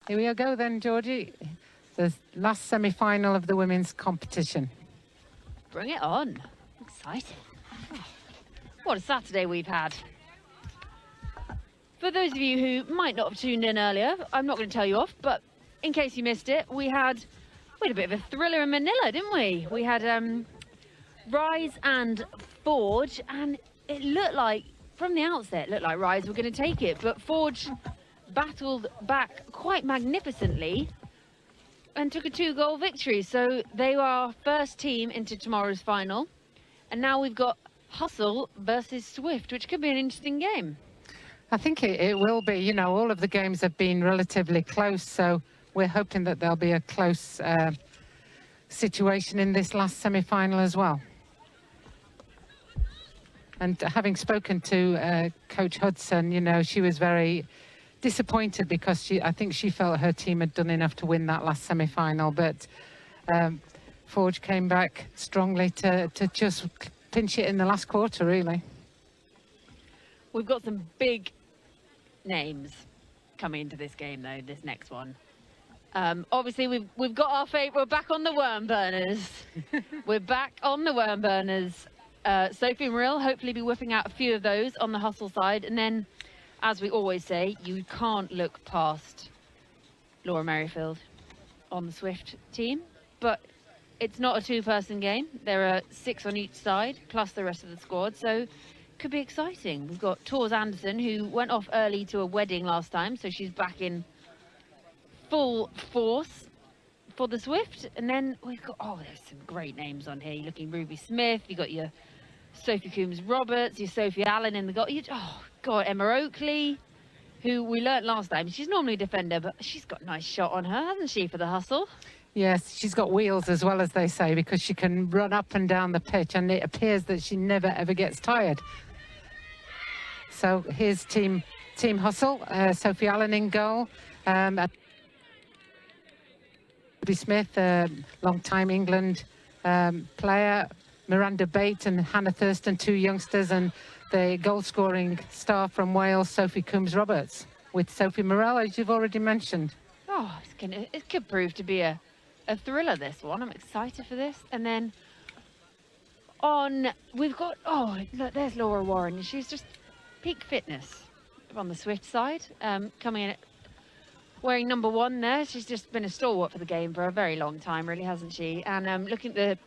Here we go then, Georgie. The last semi-final of the women's competition. Bring it on. Exciting. Oh, what a Saturday we've had. For those of you who might not have tuned in earlier, I'm not going to tell you off, but in case you missed it, we had a bit of a thriller in Manila, didn't we? We had Rise and Forge, and it looked like, from the outset, it looked like Rise were going to take it, but Forge battled back quite magnificently and took a 2-goal victory. So they were our first team into tomorrow's final. And now we've got Hustle versus Swift, which could be an interesting game. I think it will be. You know, all of the games have been relatively close, so we're hoping that there'll be a close situation in this last semi-final as well. And having spoken to Coach Hudson, you know, she was very disappointed because I think she felt her team had done enough to win that last semi-final, but Forge came back strongly to just pinch it in the last quarter, really. We've got some big names coming into this game, though, this next one. Obviously, we've got our favourite. We're back on the worm burners. We're back on the worm burners. Sophie and Marill hopefully be whipping out a few of those on the Hustle side, and then, as we always say, you can't look past Laura Merrifield on the Swift team. But it's not a two-person game. There are 6 on each side, plus the rest of the squad, so could be exciting. We've got Tors Anderson, who went off early to a wedding last time, so she's back in full force for the Swift. And then we've got, oh, there's some great names on here. You're looking Ruby Smith, you've got your Sophie Coombs-Roberts, your Sophie Allen in the goal. Oh, God, Emma Oakley, who we learnt last time. She's normally a defender, but she's got a nice shot on her, hasn't she, for the Hustle? Yes, she's got wheels as well, as they say, because she can run up and down the pitch, and it appears that she never, ever gets tired. So here's Team Hustle, Sophie Allen in goal. Ruby Smith, long-time England player. Miranda Bates and Hannah Thurston, 2 youngsters, and the goal-scoring star from Wales, Sophie Coombs-Roberts, with Sophie Morel, as you've already mentioned. Oh, it could prove to be a thriller, this one. I'm excited for this. And then we've got, oh, look, there's Laura Warren. She's just peak fitness on the Swift side, coming in wearing number 1 there. She's just been a stalwart for the game for a very long time, really, hasn't she? And looking at the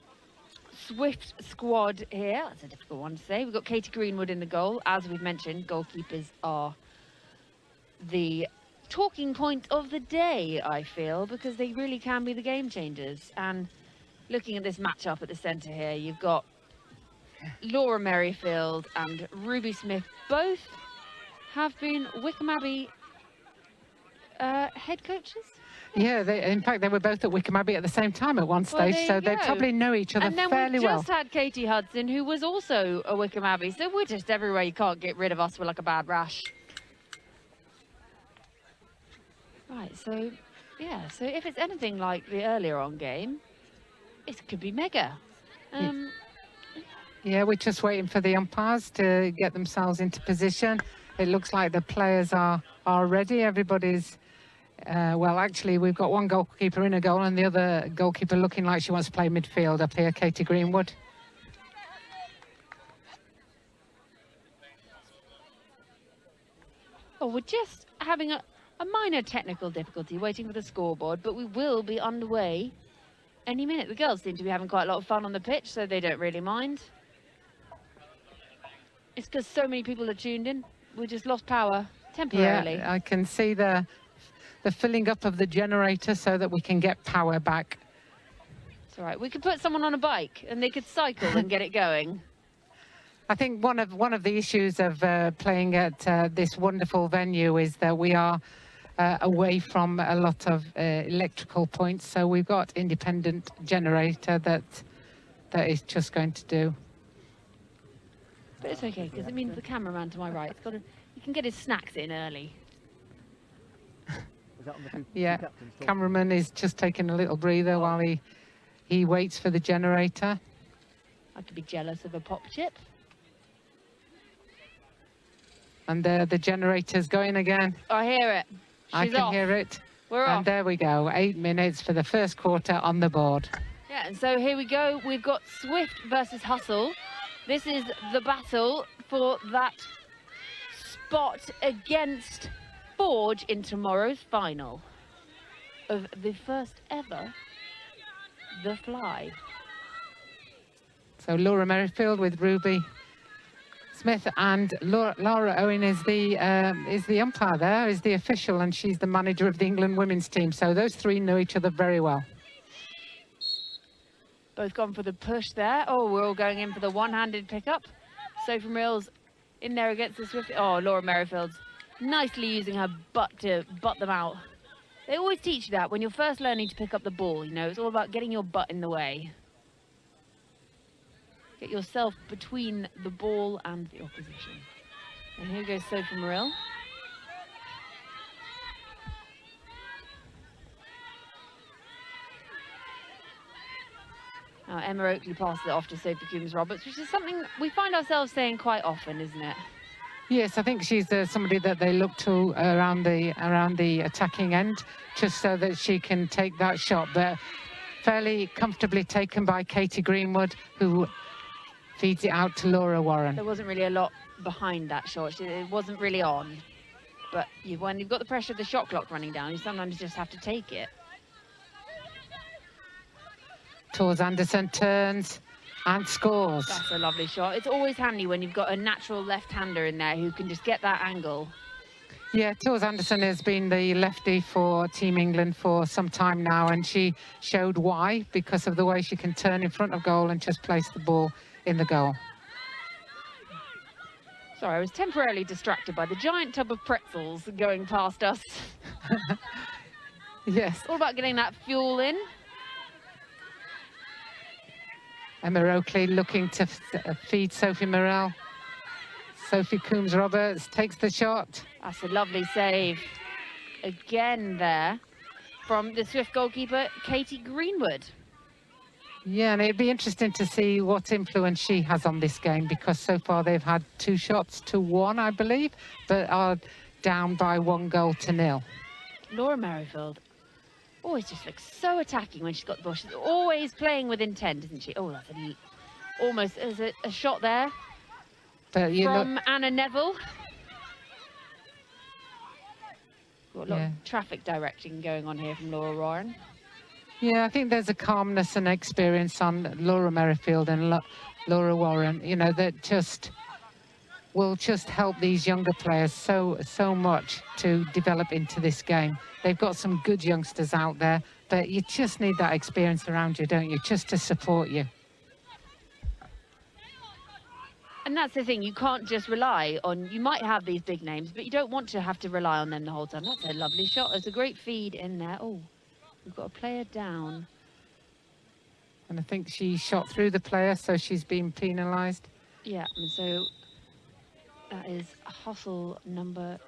Swift squad here, that's a difficult one to say. We've got Katy Greenwood in the goal. As we've mentioned, goalkeepers are the talking point of the day, I feel, because they really can be the game changers. And looking at this matchup at the centre here, you've got Laura Merrifield and Ruby Smith. Both have been Wickham Abbey head coaches. Yeah, in fact, they were both at Wickham Abbey at the same time at one stage, so they probably know each other fairly well. And then we just had Katie Hudson, who was also a Wickham Abbey, so we're just everywhere. You can't get rid of us. We're like a bad rash. Right, so, yeah, so if it's anything like the earlier on game, it could be mega. Yeah, we're just waiting for the umpires to get themselves into position. It looks like the players are ready. Everybody's, well, actually, we've got one goalkeeper in a goal and the other goalkeeper looking like she wants to play midfield up here, Katy Greenwood. Oh, we're just having a minor technical difficulty waiting for the scoreboard, but we will be underway any minute. The girls seem to be having quite a lot of fun on the pitch, so they don't really mind. It's because so many people are tuned in. We just lost power temporarily. Yeah, I can see the filling up of the generator so that we can get power back. It's all right. We could put someone on a bike and they could cycle and get it going. I think one of the issues of playing at this wonderful venue is that we are away from a lot of electrical points, so we've got independent generator that is just going to do. But it's okay, because it means the cameraman to my right, he can get his snacks in early. Yeah, cameraman is just taking a little breather while he waits for the generator. I could be jealous of a pop chip. And the generator's going again. I hear it. I can hear it. We're And off. there we go, 8 minutes for the first quarter on the board. Yeah, and so here we go. We've got Swift versus Hustle. This is the battle for that spot against Forge in tomorrow's final of the first ever The Fly. So Laura Merrifield with Ruby Smith, and Laura Owen is the umpire there, is the official, and she's the manager of the England women's team. So those three know each other very well. Both gone for the push there. Oh, we're all going in for the one-handed pickup. Sophie Mills in there against the Swift. Oh, Laura Merrifield's nicely using her butt to butt them out. They always teach you that when you're first learning to pick up the ball. You know, it's all about getting your butt in the way. Get yourself between the ball and the opposition. And here goes Sophie Morrill. Now Emma Oakley passes it off to Sophie Coombs-Roberts, which is something we find ourselves saying quite often, isn't it? Yes, I think she's somebody that they look to around the attacking end, just so that she can take that shot. But fairly comfortably taken by Katy Greenwood, who feeds it out to Laura Warren. There wasn't really a lot behind that shot. It wasn't really on. But when you've got the pressure of the shot clock running down, you sometimes just have to take it. Tors Anderson turns and scores. That's a lovely shot. It's always handy when you've got a natural left-hander in there who can just get that angle. Yeah, Tors Anderson has been the lefty for Team England for some time now, and she showed why, because of the way she can turn in front of goal and just place the ball in the goal. Sorry, I was temporarily distracted by the giant tub of pretzels going past us. Yes. All about getting that fuel in. Emma Oakley looking to feed Sophie Morrill. Sophie Coombs-Roberts takes the shot. That's a lovely save again there from the Swift goalkeeper, Katy Greenwood. Yeah, and it'd be interesting to see what influence she has on this game, because so far they've had 2 shots to 1, I believe, but are down by 1-0. Laura Merrifield always just looks so attacking when she's got the ball. She's always playing with intent, isn't she? Oh, that's almost is a shot there from Anna Neville. Got a lot of traffic directing going on here from Laura Warren. Yeah, I think there's a calmness and experience on Laura Merrifield and Laura Warren, you know, that will just help these younger players so much to develop into this game. They've got some good youngsters out there, but you just need that experience around you, don't you, just to support you. And that's the thing, you can't just rely on, you might have these big names, but you don't want to have to rely on them the whole time. That's a lovely shot. There's a great feed in there. Oh, we've got a player down. And I think she shot through the player, so she's been penalised. Yeah, and so that is hustle number...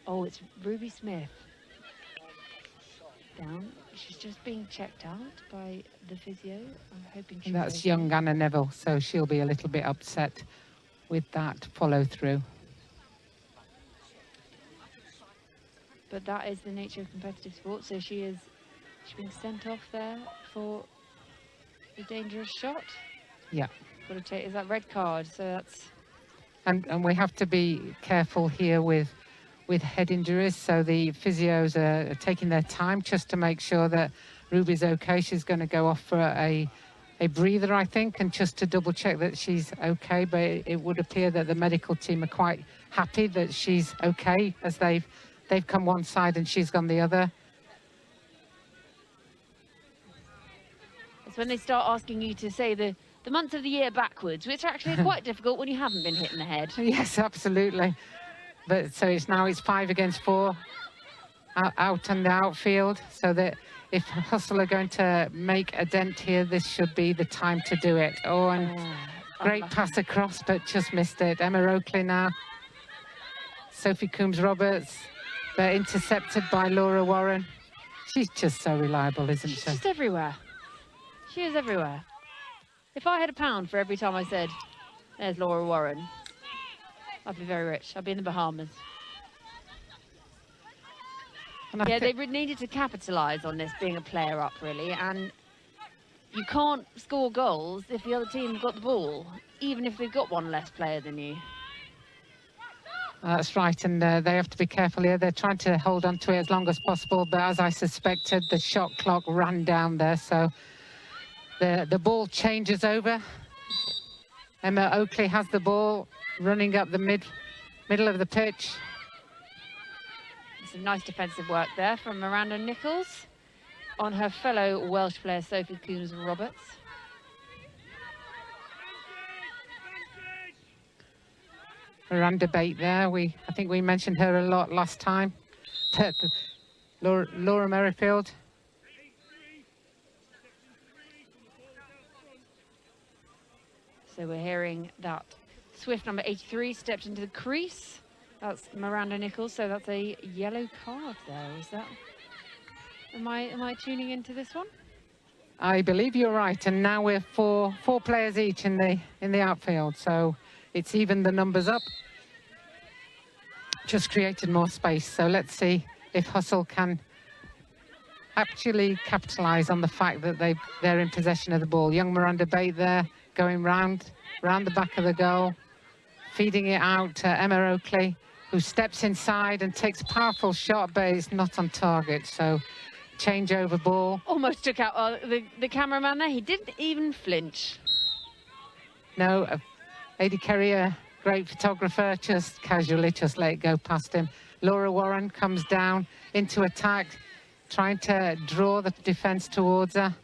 Oh, it's Ruby Smith. Down. She's just being checked out by the physio. I'm hoping she's That's okay. young Anna Neville, so she'll be a little bit upset with that follow-through. But that is the nature of competitive sport, so she's being sent off there for a dangerous shot. Yeah. Got to take, is that red card? So that's... And we have to be careful here with head injuries, so the physios are taking their time just to make sure that Ruby's okay. She's going to go off for a breather, I think, and just to double check that she's okay. But it would appear that the medical team are quite happy that she's okay, as they've come one side and she's gone the other. It's when they start asking you to say the months of the year backwards, which actually are quite difficult when you haven't been hit in the head. Yes, absolutely. But so it's 5 against 4 out on the outfield, so that if Hustle are going to make a dent here, this should be the time to do it. Oh, and great pass across, but just missed it. Emma Oakley now. Sophie Coombs-Roberts. They're intercepted by Laura Warren. She's just so reliable, isn't she? She's just everywhere. She is everywhere. If I had £1 for every time I said, there's Laura Warren. I'd be very rich. I'd be in the Bahamas. And Yeah, they needed to capitalise on this being a player up, really. And you can't score goals if the other team got the ball, even if they've got one less player than you. That's right, and they have to be careful here. They're trying to hold on to it as long as possible, but as I suspected, the shot clock ran down there, so the ball changes over. Emma Oakley has the ball running up the middle of the pitch. Some nice defensive work there from Miranda Nichols on her fellow Welsh player, Sophie Coombs-Roberts. Miranda Bate there. I think we mentioned her a lot last time. Laura Merrifield. So we're hearing that Swift number 83 stepped into the crease. That's Miranda Nichols, so that's a yellow card there. Is that? Am I tuning into this one? I believe you're right, and now we're four players each in the outfield, so it's even the numbers up. Just created more space, so let's see if Hustle can actually capitalise on the fact that they're in possession of the ball. Young Miranda Bate there, going round the back of the goal, feeding it out to Emma Oakley, who steps inside and takes a powerful shot, but it's not on target, so changeover ball. Almost took out the cameraman there. He didn't even flinch. No, Adi Kerry, a great photographer, just casually just let it go past him. Laura Warren comes down into attack, trying to draw the defence towards her.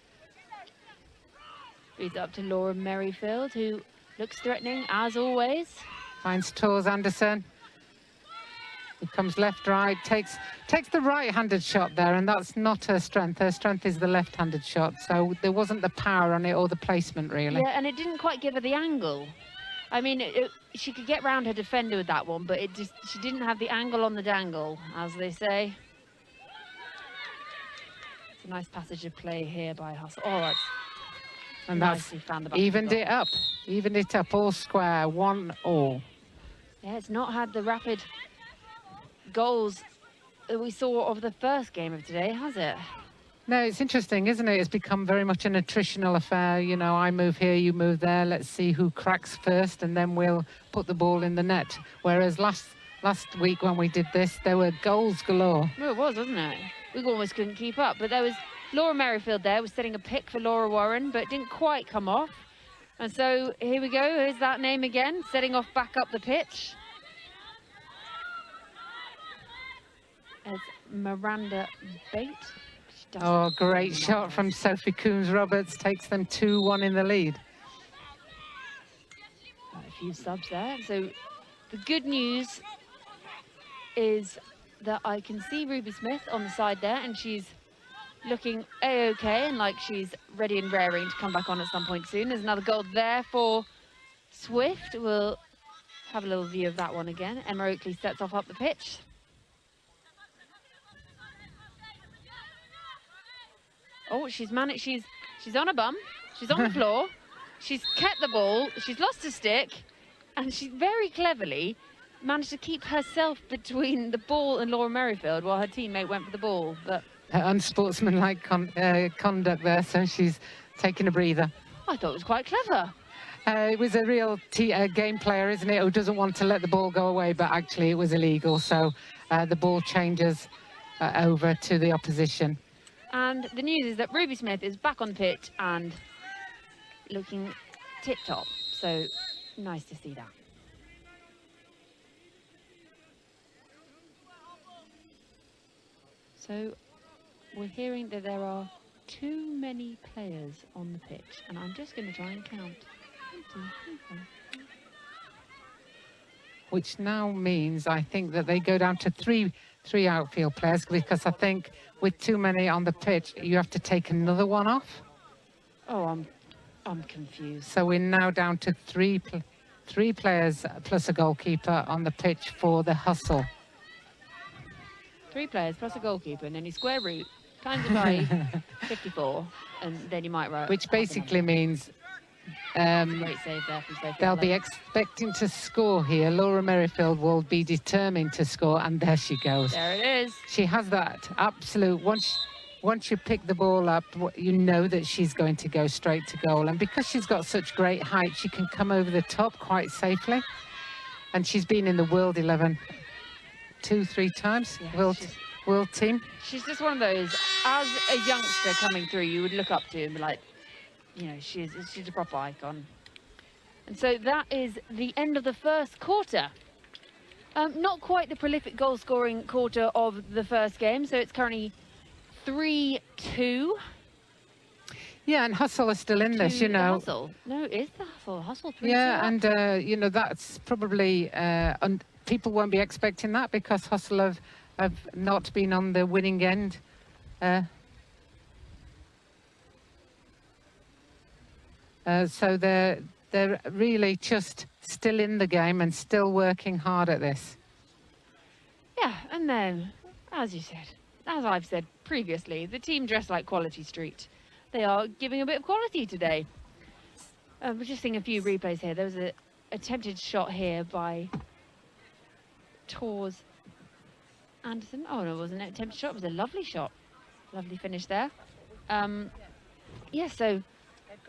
Feeds up to Laura Merrifield, who looks threatening as always. Finds Tors Anderson. He comes left, right, takes the right-handed shot there, and that's not her strength. Her strength is the left-handed shot, so there wasn't the power on it or the placement, really. Yeah, and it didn't quite give her the angle. I mean, she could get round her defender with that one, but she didn't have the angle on the dangle, as they say. It's a nice passage of play here by Hustle. Oh, that's and nicely found the back evened it up, all square, 1-1. Yeah, it's not had the rapid goals that we saw of the first game of today, has it? No, it's interesting, isn't it? It's become very much an attritional affair. You know, I move here, you move there. Let's see who cracks first, and then we'll put the ball in the net. Whereas last week when we did this, there were goals galore. Well, it was, wasn't it? We almost couldn't keep up. But there was Laura Merrifield there, was setting a pick for Laura Warren, but it didn't quite come off. And so here we go. Here's that name again, setting off back up the pitch. As Miranda Bate. Oh, great shot from Sophie Coombs-Roberts, takes them 2-1 in the lead. A few subs there. So the good news is that I can see Ruby Smith on the side there, and she's looking a-okay and like she's ready and raring to come back on at some point soon. There's another goal there for Swift. We'll have a little view of that one again. Emma Oakley sets off up the pitch. Oh, she's managed. She's on a bum. She's on the floor. She's kept the ball. She's lost a stick, and she very cleverly managed to keep herself between the ball and Laura Merrifield while her teammate went for the ball. But unsportsmanlike conduct there, so she's taking a breather. I thought it was quite clever. It was a real game player, isn't it, who doesn't want to let the ball go away, but actually it was illegal, so the ball changes over to the opposition. And the news is that Ruby Smith is back on the pitch and looking tip-top. So nice to see that. So we're hearing that there are too many players on the pitch, and I'm just going to try and count. Which now means, I think, that they go down to three outfield players, because I think with too many on the pitch, you have to take another one off. Oh, I'm confused. So we're now down to three players plus a goalkeeper on the pitch for the Hustle. 3 players plus a goalkeeper, and then you square root, times it by 54, and then you might write. Which basically means Great save there from Sophie They'll Allen. be expecting to score here. Laura Merrifield will be determined to score, and there she goes. There it is. She has that absolute, once you pick the ball up, you know that she's going to go straight to goal. And because she's got such great height, she can come over the top quite safely. And she's been in the World 11 2-3 times, Yeah, world team. She's just one of those, as a youngster coming through, you would look up to and be like, you know, she's a proper icon. And so that is the end of the first quarter. Not quite the prolific goal-scoring quarter of the first game, so it's currently 3-2. Yeah, and Hustle is still in this, you know. Hustle. No, it is the Hustle. Hustle 3-2. Yeah, and, you know, that's probably, people won't be expecting that because Hustle have not been on the winning end. So they're really just still in the game and still working hard at this. Yeah, and then, as you said, as I've said previously, the team dressed like Quality Street. They are giving a bit of quality today. We're just seeing a few replays here. There was an attempted shot here by Tors Anderson. Oh, no, it wasn't an attempted shot. It was a lovely shot. Lovely finish there. Yeah, so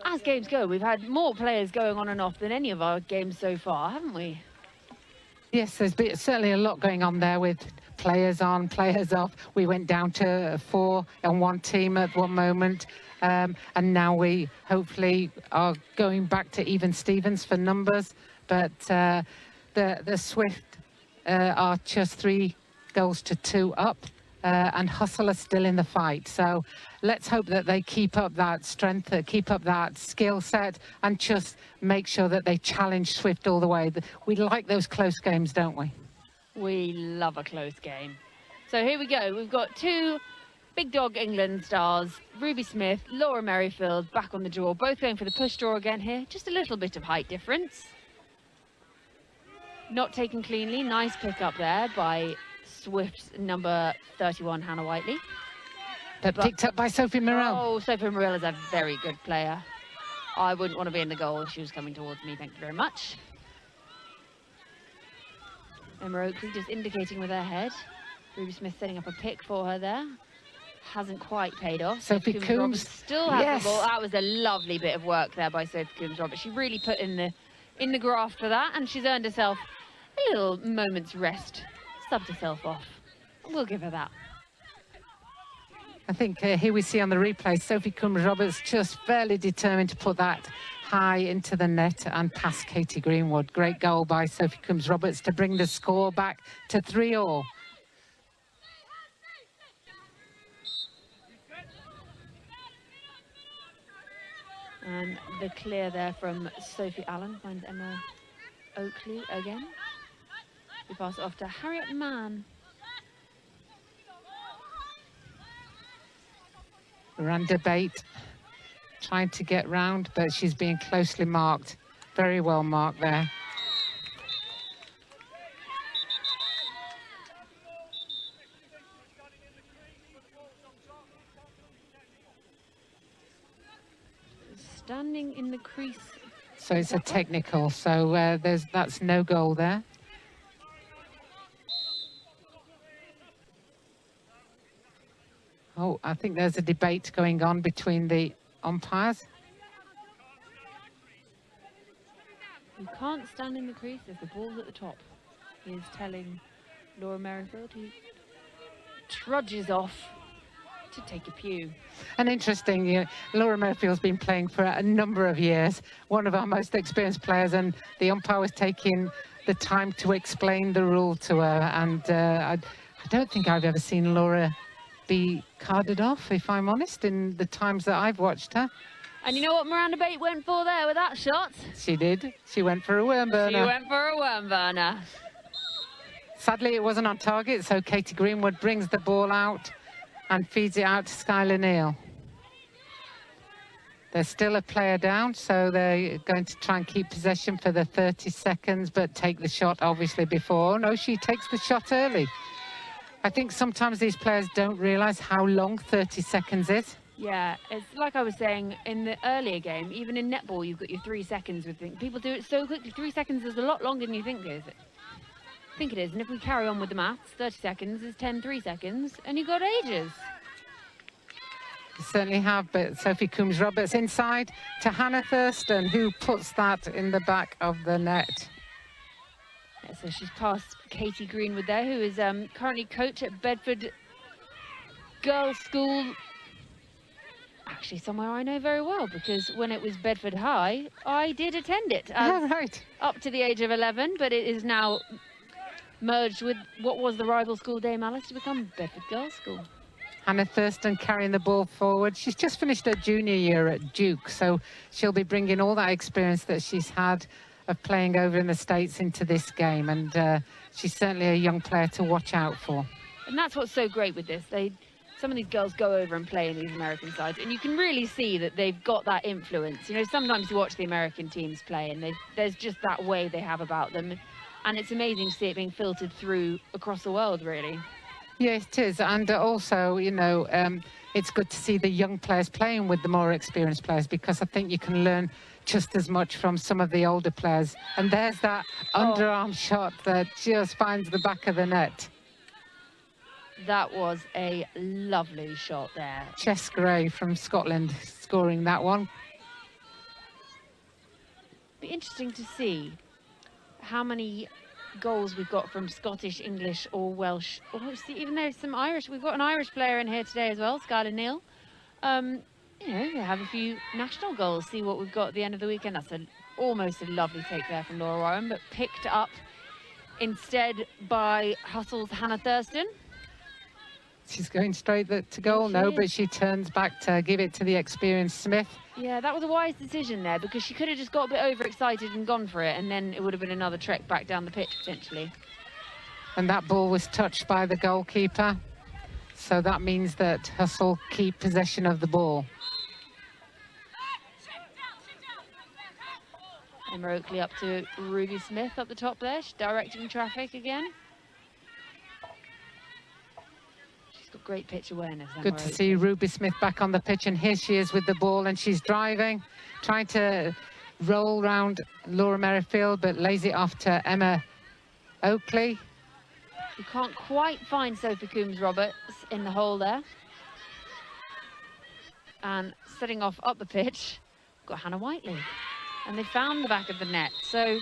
as games go, we've had more players going on and off than any of our games so far, haven't we? Yes, there's been certainly a lot going on there with players on, players off. We went down to 4 on one team at one moment, and now we hopefully are going back to even Stevens for numbers. But the Swift are just 3 goals to 2 up, and Hustle are still in the fight. So let's hope that they keep up that strength, keep up that skill set, and just make sure that they challenge Swift all the way. We like those close games, don't we? We love a close game. So here we go. We've got 2 Big Dog England stars, Ruby Smith, Laura Merrifield, back on the draw. Both going for the push draw again here. Just a little bit of height difference. Not taken cleanly. Nice pick up there by Swift's number 31, Hannah Whiteley. But picked up by Sophie Morel. Oh, Sophie Morel is a very good player. I wouldn't want to be in the goal if she was coming towards me. Thank you very much. Emma Oakley just indicating with her head. Ruby Smith setting up a pick for her there. Hasn't quite paid off. Sophie Coombs still has the ball. That was a lovely bit of work there by Sophie Coombs-Roberts. She really put in the graft for that, and she's earned herself a little moment's rest. Subbed herself off. We'll give her that. I think here we see on the replay, Sophie Coombs-Roberts just fairly determined to put that high into the net and past Katy Greenwood. Great goal by Sophie Coombs-Roberts to bring the score back to 3-all. And the clear there from Sophie Allen finds Emma Oakley again. We pass it off to Harriet Mann. Miranda Bate trying to get round, but she's being closely marked. Very well marked there. Standing in the crease. So it's a technical, so that's no goal there. Oh, I think there's a debate going on between the umpires. You can't stand in the crease if the ball's at the top. He is telling Laura Merrifield, who trudges off to take a pew. And interesting, Laura Merrifield's been playing for a number of years, one of our most experienced players, and the umpire was taking the time to explain the rule to her. And I don't think I've ever seen Laura be carded off, if I'm honest, in the times that I've watched her. And you know what Miranda Bate went for there with that shot? She did. She went for a worm burner. She went for a worm burner. Sadly, it wasn't on target, so Katy Greenwood brings the ball out and feeds it out to Skylar Neal. There's still a player down, so they're going to try and keep possession for the 30 seconds, but take the shot, obviously, before. Oh, no, she takes the shot early. I think sometimes these players don't realise how long 30 seconds is. Yeah, it's like I was saying in the earlier game, even in netball, you've got your 3 seconds with things. People do it so quickly. 3 seconds is a lot longer than you think it is. And if we carry on with the maths, 30 seconds is 10 3-seconds, and you've got ages. You certainly have, but Sophie Coombs-Roberts inside to Hannah Thurston, who puts that in the back of the net. Yeah, so she's past Katy Greenwood there, who is currently coach at Bedford Girls' School. Actually, somewhere I know very well, because when it was Bedford High, I did attend it Right. up to the age of 11, but it is now merged with what was the rival school, Dame Alice, to become Bedford Girls' School. Hannah Thurston carrying the ball forward. She's just finished her junior year at Duke, so she'll be bringing all that experience that she's had of playing over in the States into this game, and she's certainly a young player to watch out for. And that's what's so great with this. Some of these girls go over and play in these American sides, and you can really see that they've got that influence. You know, sometimes you watch the American teams play, and there's just that way they have about them. And it's amazing to see it being filtered through across the world, really. Yes, it is. And also, you know, it's good to see the young players playing with the more experienced players, because I think you can learn just as much from some of the older players. And there's that underarm shot that just finds the back of the net. That was a lovely shot there. Chess Gray from Scotland scoring that one. Be interesting to see how many goals we've got from Scottish, English or Welsh. Oh, see, even there's some Irish. We've got an Irish player in here today as well, Skylar Neal. You know, we have a few national goals. See what we've got at the end of the weekend. That's almost a lovely take there from Laura Warren, but picked up instead by Hustle's Hannah Thurston. She's going straight to goal, no, but she turns back to give it to the experienced Smith. Yeah, that was a wise decision there, because she could have just got a bit overexcited and gone for it, and then it would have been another trek back down the pitch, potentially. And that ball was touched by the goalkeeper, so that means that Hustle keep possession of the ball. Emma Oakley up to Ruby Smith up the top there. She's directing traffic again. Got great pitch awareness. Good to see Ruby Smith back on the pitch, and here she is with the ball, and she's driving, trying to roll round Laura Merrifield, but lays it off to Emma Oakley. You can't quite find Sophie Coombs-Roberts in the hole there. And setting off up the pitch, got Hannah Whiteley, and they found the back of the net. So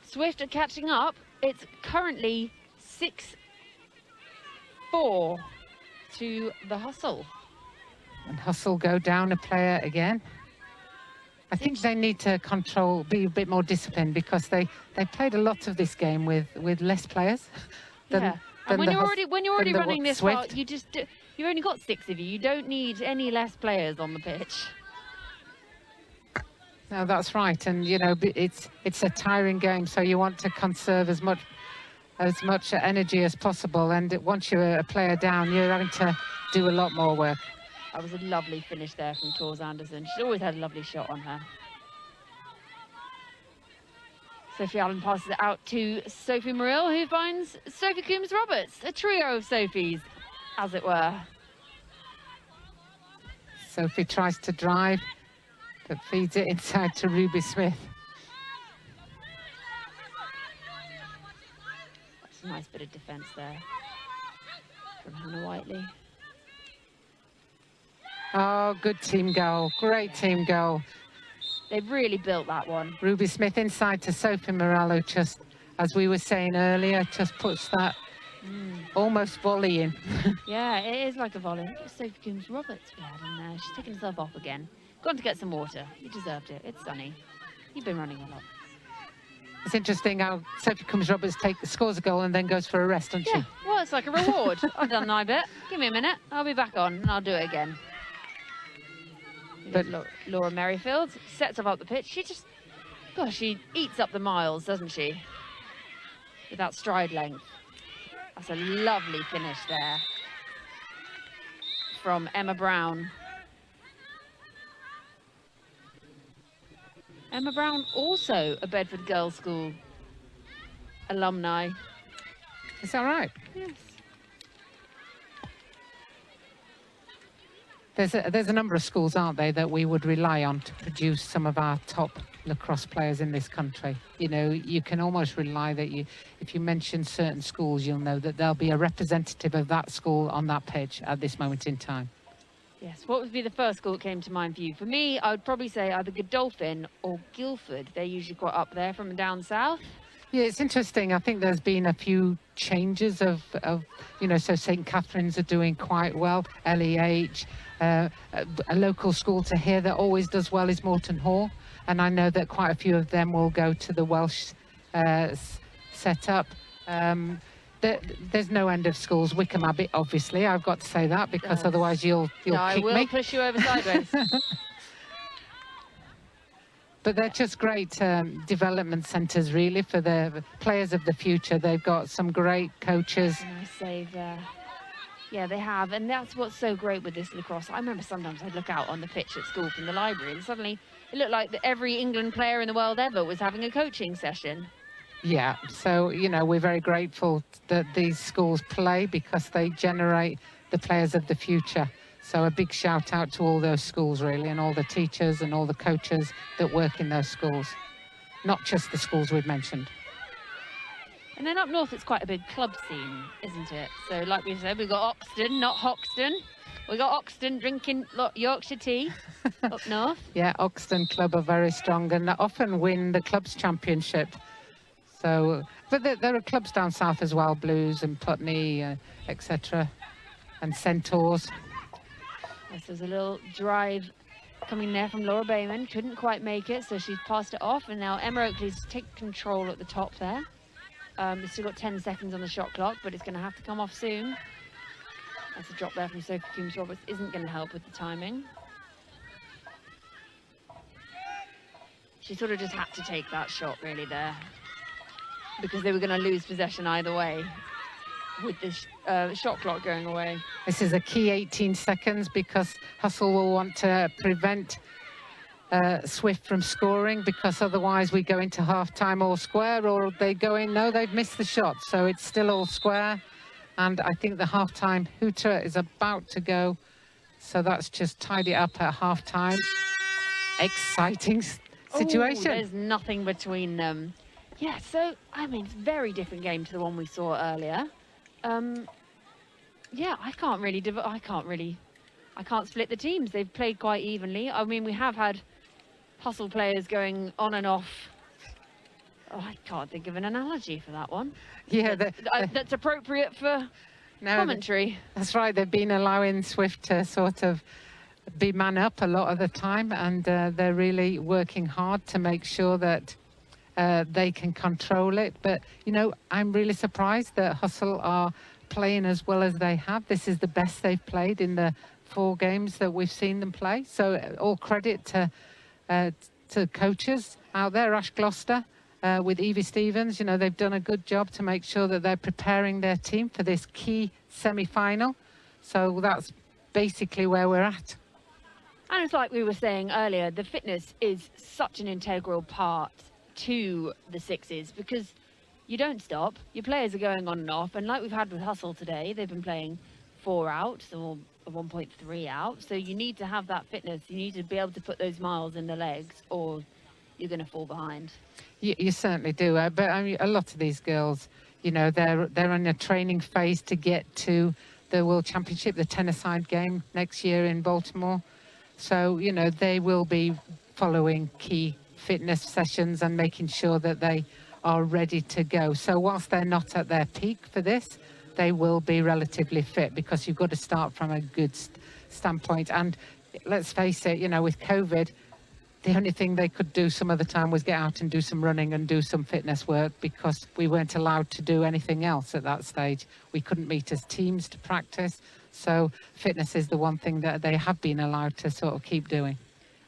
Swift are catching up. It's currently 6-4 to the Hustle. And Hustle go down a player again. I think they need to be a bit more disciplined, because they played a lot of this game with less players. And when you're already running this far, you've only got 6 of you. You don't need any less players on the pitch. No, that's right. And you know, it's a tiring game, so you want to conserve as much energy as possible, and once you're a player down, you're having to do a lot more work. That was a lovely finish there from Tors Anderson. She's always had a lovely shot on her. Sophie Allen passes it out to Sophie Muriel, who finds Sophie Coombs-Roberts, a trio of Sophies, as it were. Sophie tries to drive, but feeds it inside to Ruby Smith. That's a nice bit of defence there from Hannah Whiteley. Oh, good team goal. Great team goal. They've really built that one. Ruby Smith inside to Sophie Morello, just, as we were saying earlier, just puts that almost volley in. Yeah, it is like a volley. Sophie Coombs-Roberts we had in there. She's taking herself off again. Gone to get some water. You deserved it. It's sunny. You've been running a lot. It's interesting how Sophie Coombs-Roberts scores a goal and then goes for a rest, doesn't she? Well, it's like a reward. I've done my bit. Give me a minute. I'll be back on and I'll do it again. But Laura Merrifield sets up the pitch. She eats up the miles, doesn't she? With that stride length. That's a lovely finish there from Emma Brown. Emma Brown, also a Bedford Girls' School alumni. Is that right? Yes. There's a number of schools, aren't there, that we would rely on to produce some of our top lacrosse players in this country. You know, you can almost rely that if you mention certain schools, you'll know that there'll be a representative of that school on that pitch at this moment in time. Yes, what would be the first school that came to mind for you? For me, I would probably say either Godolphin or Guildford. They're usually quite up there from down south. Yeah, it's interesting. I think there's been a few changes of you know, so St. Catherine's are doing quite well. LEH, a local school to here that always does well is Moreton Hall. And I know that quite a few of them will go to the Welsh setup. There's no end of schools. Wickham Abbey, obviously, I've got to say that, because otherwise you'll kick me. I will push you over sideways. But they're just great development centres, really, for the players of the future. They've got some great coaches. Nice save there. Yeah, they have. And that's what's so great with this lacrosse. I remember sometimes I'd look out on the pitch at school from the library and suddenly it looked like every England player in the world ever was having a coaching session. Yeah, so, you know, we're very grateful that these schools play because they generate the players of the future. So a big shout out to all those schools, really, and all the teachers and all the coaches that work in those schools, not just the schools we've mentioned. And then up north, it's quite a big club scene, isn't it? So like we said, we've got Oxton, not Hoxton. We've got Oxton drinking Yorkshire tea up north. Yeah, Oxton Club are very strong and often win the clubs championship. So, but there are clubs down south as well, Blues and Putney, etc., and Centaurs. Yes, there's a little drive coming there from Laura Bayman. Couldn't quite make it, so she's passed it off. And now Emma Oakley's taken control at the top there. They've still got 10 seconds on the shot clock, but it's going to have to come off soon. That's a drop there from Sophie Coombs-Roberts. Isn't going to help with the timing. She sort of just had to take that shot, really, there, because they were going to lose possession either way with the shot clock going away. This is a key 18 seconds because Hustle will want to prevent Swift from scoring, because otherwise we go into half-time all square, or they go in, no, they've missed the shot, so it's still all square. And I think the half-time hooter is about to go, so that's just tied it up at half-time. Exciting situation. Ooh, there's nothing between them. Yeah, so, I mean, it's a very different game to the one we saw earlier. Yeah, I can't split the teams. They've played quite evenly. I mean, we have had Hustle players going on and off. Oh, I can't think of an analogy for that one. Yeah, that's appropriate for commentary. That's right. They've been allowing Swift to sort of be man up a lot of the time, and they're really working hard to make sure that they can control it. But, you know, I'm really surprised that Hustle are playing as well as they have. This is the best they've played in the 4 games that we've seen them play. So all credit to coaches out there. Ash Gloucester with Evie Stevens, you know, they've done a good job to make sure that they're preparing their team for this key semi-final. So that's basically where we're at. And it's like we were saying earlier, the fitness is such an integral part to the sixes, because you don't stop. Your players are going on and off, and like we've had with Hustle today, they've been playing 4 out, or 1.3 out. So you need to have that fitness. You need to be able to put those miles in the legs, or you're going to fall behind. You certainly do. But I mean, a lot of these girls, you know, they're in a training phase to get to the World Championship, the 10-a-side game next year in Baltimore. So, you know, they will be following key fitness sessions and making sure that they are ready to go. So whilst they're not at their peak for this, they will be relatively fit, because you've got to start from a good standpoint. And let's face it, you know, with COVID, the only thing they could do some of the time was get out and do some running and do some fitness work, because we weren't allowed to do anything else at that stage. We couldn't meet as teams to practice. So fitness is the one thing that they have been allowed to sort of keep doing.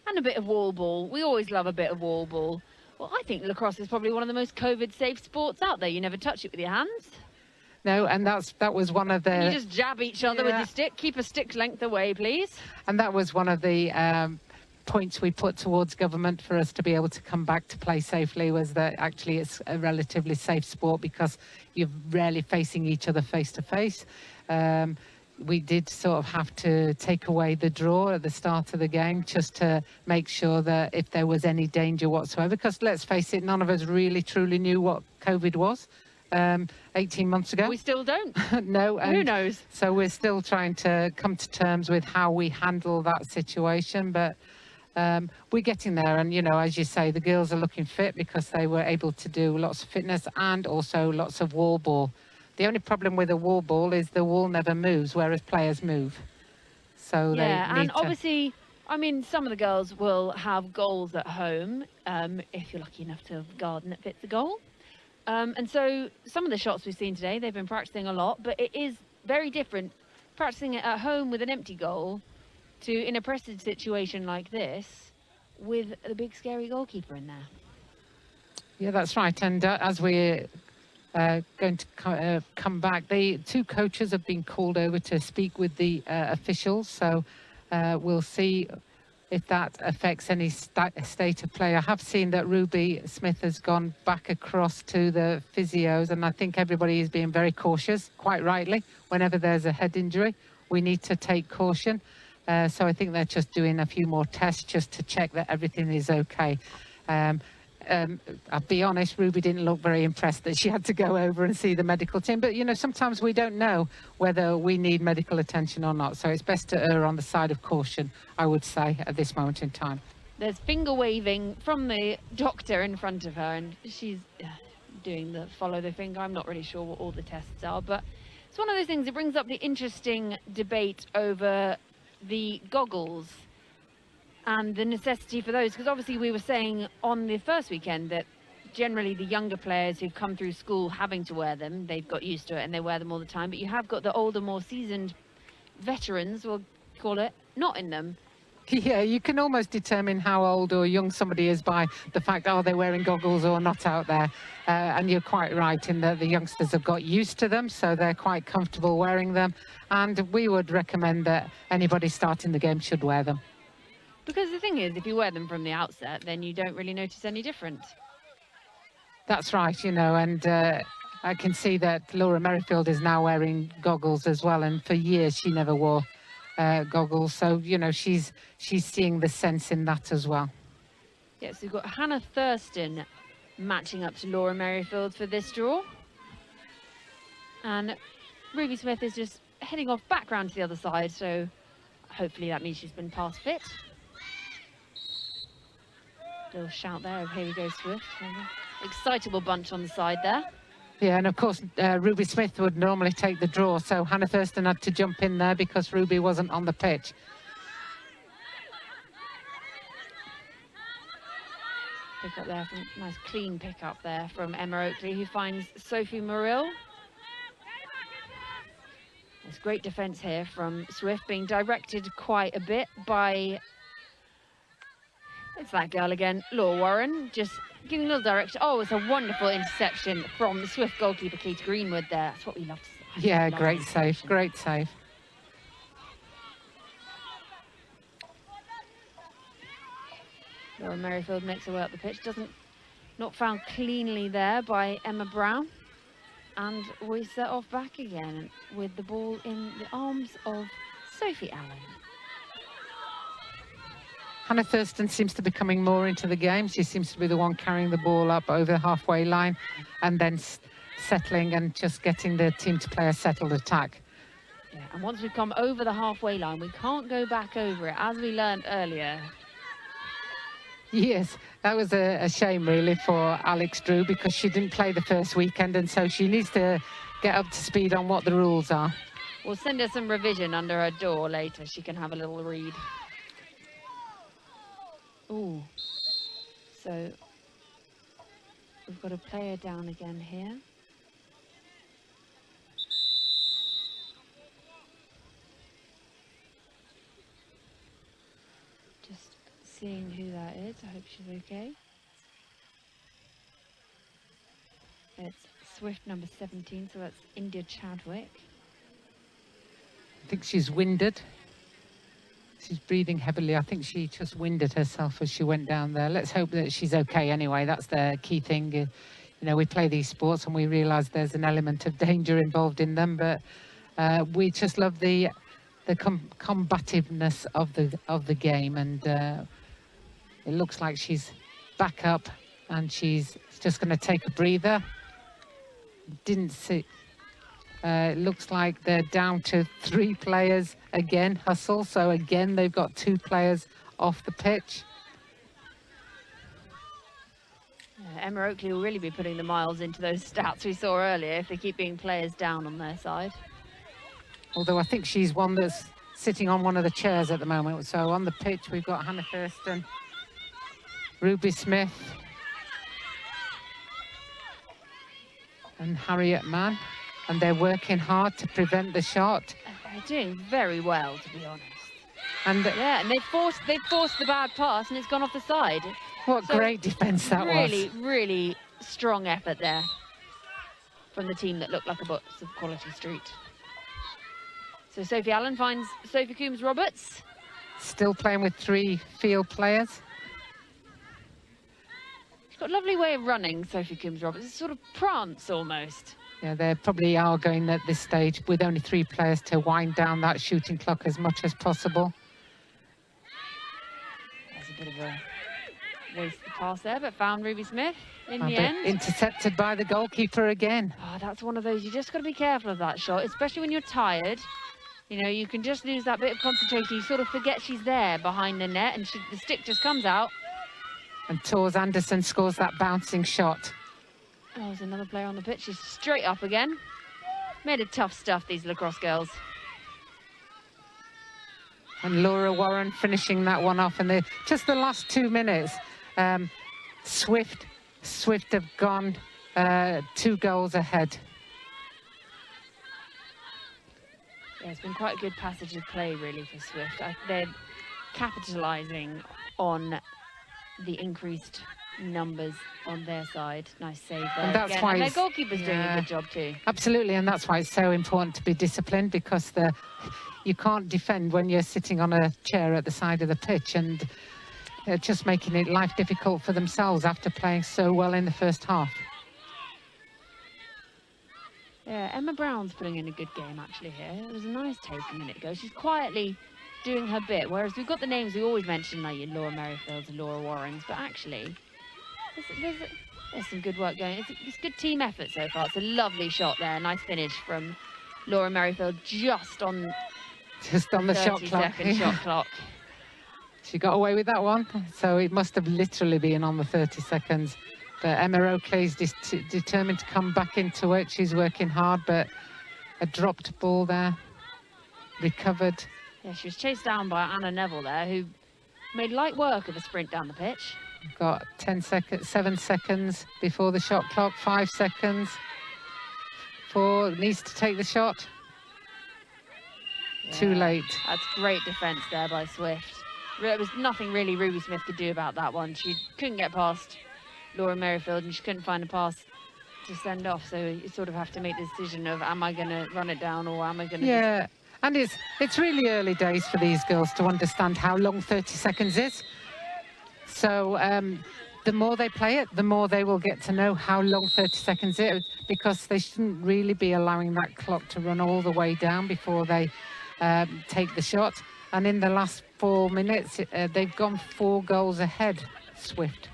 And a bit of wall ball. We always love a bit of wall ball. Well, I think lacrosse is probably one of the most COVID-safe sports out there. You never touch it with your hands. No, and that was one of the... And you just jab each other with your stick. Keep a stick length away, please. And that was one of the points we put towards government for us to be able to come back to play safely, was that actually it's a relatively safe sport because you're rarely facing each other face to face. we did sort of have to take away the draw at the start of the game just to make sure that if there was any danger whatsoever, because let's face it, none of us really truly knew what COVID was 18 months ago. We still don't. No. Who knows? So we're still trying to come to terms with how we handle that situation, but we're getting there. And, you know, as you say, the girls are looking fit because they were able to do lots of fitness and also lots of wall ball. The only problem with a wall ball is the wall never moves, whereas players move. So yeah, they need and obviously, I mean, some of the girls will have goals at home, if you're lucky enough to have a garden that fits the goal. And so some of the shots we've seen today, they've been practicing a lot, but it is very different practicing it at home with an empty goal to in a pressed situation like this with the big scary goalkeeper in there. Yeah, that's right. And as we're going to come back, the two coaches have been called over to speak with the officials, so we'll see if that affects any state of play. I have seen that Ruby Smith has gone back across to the physios, and I think everybody is being very cautious, quite rightly. Whenever there's a head injury, we need to take caution. So I think they're just doing a few more tests just to check that everything is okay. I'll be honest, Ruby didn't look very impressed that she had to go over and see the medical team. But, you know, sometimes we don't know whether we need medical attention or not. So it's best to err on the side of caution, I would say, at this moment in time. There's finger waving from the doctor in front of her, and she's doing the follow the finger. I'm not really sure what all the tests are, but it's one of those things that brings up the interesting debate over the goggles and the necessity for those, because obviously we were saying on the first weekend that generally the younger players who've come through school having to wear them, they've got used to it and they wear them all the time, but you have got the older, more seasoned veterans, we'll call it, not in them. Yeah, you can almost determine how old or young somebody is by the fact, are they wearing goggles or not out there? And you're quite right in that the youngsters have got used to them, so they're quite comfortable wearing them. And we would recommend that anybody starting the game should wear them. Because the thing is, if you wear them from the outset, then you don't really notice any difference. That's right, you know, and I can see that Laura Merrifield is now wearing goggles as well, and for years she never wore goggles, so you know she's seeing the sense in that as well. Yes, we've got Hannah Thurston matching up to Laura Merrifield for this draw, and Ruby Smith is just heading off back round to the other side, so hopefully that means she's been past fit. Little shout there, here we go Swift. Excitable bunch on the side there. Yeah, and of course, Ruby Smith would normally take the draw, so Hannah Thurston had to jump in there because Ruby wasn't on the pitch. Pick up there, nice clean pick up there from Emma Oakley, who finds Sophie Murill. There's great defence here from Swift, being directed quite a bit by, it's that girl again, Laura Warren, just giving a little direction. Oh, it's a wonderful interception from the Swift goalkeeper, Katy Greenwood there. That's what we love to see. Yeah, great save, great save. Laura Merrifield makes her way up the pitch. Not found cleanly there by Emma Brown. And we set off back again with the ball in the arms of Sophie Allen. Hannah Thurston seems to be coming more into the game. She seems to be the one carrying the ball up over the halfway line and then settling and just getting the team to play a settled attack. Yeah, and once we've come over the halfway line, we can't go back over it, as we learned earlier. Yes, that was a shame really for Alex Drew, because she didn't play the first weekend, and so she needs to get up to speed on what the rules are. We'll send her some revision under her door later. She can have a little read. Ooh, so we've got a player down again here. Just seeing who that is. I hope she's okay. It's Swift number 17, so that's India Chadwick. I think she's winded. She's breathing heavily. I think she just winded herself as she went down there. Let's hope that she's okay anyway. That's the key thing. You know, we play these sports and we realise there's an element of danger involved in them, but We just love the combativeness of the game, and it looks like she's back up and she's just going to take a breather. Didn't see. It looks like they're down to 3 players again, Hustle. So again, they've got 2 players off the pitch. Emma Oakley will really be putting the miles into those stats we saw earlier if they keep being players down on their side. Although I think she's one that's sitting on one of the chairs at the moment. So on the pitch, we've got Hannah Thurston, Ruby Smith, and Harriet Mann. And they're working hard to prevent the shot. They're doing very well, to be honest. And yeah, and they've forced the bad pass, and it's gone off the side. What great defence that was. Really, really strong effort there from the team that looked like a box of Quality Street. So Sophie Allen finds Sophie Coombs-Roberts. Still playing with 3 field players. She's got a lovely way of running, Sophie Coombs-Roberts. It's sort of prance almost. Yeah, they probably are going at this stage with only 3 players to wind down that shooting clock as much as possible. That's a bit of a wasted pass there, but found Ruby Smith in the end. Intercepted by the goalkeeper again. Oh, that's one of those, you just got to be careful of that shot, especially when you're tired. You know, you can just lose that bit of concentration. You sort of forget she's there behind the net, and the stick just comes out. And Tors Anderson scores that bouncing shot. Oh, there's another player on the pitch. She's straight up again. Made it tough stuff, these Lacrosse girls. And Laura Warren finishing that one off. And just the last 2 minutes, Swift have gone 2 goals ahead. Yeah, it's been quite a good passage of play, really, for Swift. They're capitalising on the increased numbers on their side. Nice save there. And that's why and their goalkeeper's doing a good job too. Absolutely, and that's why it's so important to be disciplined, because you can't defend when you're sitting on a chair at the side of the pitch, and they're just making it life difficult for themselves after playing so well in the first half. Yeah, Emma Brown's putting in a good game actually here. It was a nice take a minute ago. She's quietly doing her bit, whereas we've got the names we always mention, like your Laura Merrifields and Laura Warrens, but actually there's some good work going. It's good team effort so far. It's a lovely shot there. Nice finish from Laura Merrifield just on the shot clock. Shot clock. She got away with that one, so it must have literally been on the 30 seconds. But Emma Oakley's determined to come back into it. She's working hard, but a dropped ball there. Recovered. Yeah, she was chased down by Anna Neville there, who made light work of a sprint down the pitch. Got 7 seconds before the shot clock, 5 seconds. 4 needs to take the shot. Yeah, too late. That's great defence there by Swift. There was nothing really Ruby Smith could do about that one. She couldn't get past Laura Merrifield, and she couldn't find a pass to send off. So you sort of have to make the decision of, am I going to run it down, or am I going to... Yeah, and it's really early days for these girls to understand how long 30 seconds is. So the more they play it, the more they will get to know how long 30 seconds is, because they shouldn't really be allowing that clock to run all the way down before they take the shot. And in the last 4 minutes, they've gone 4 goals ahead, Swift.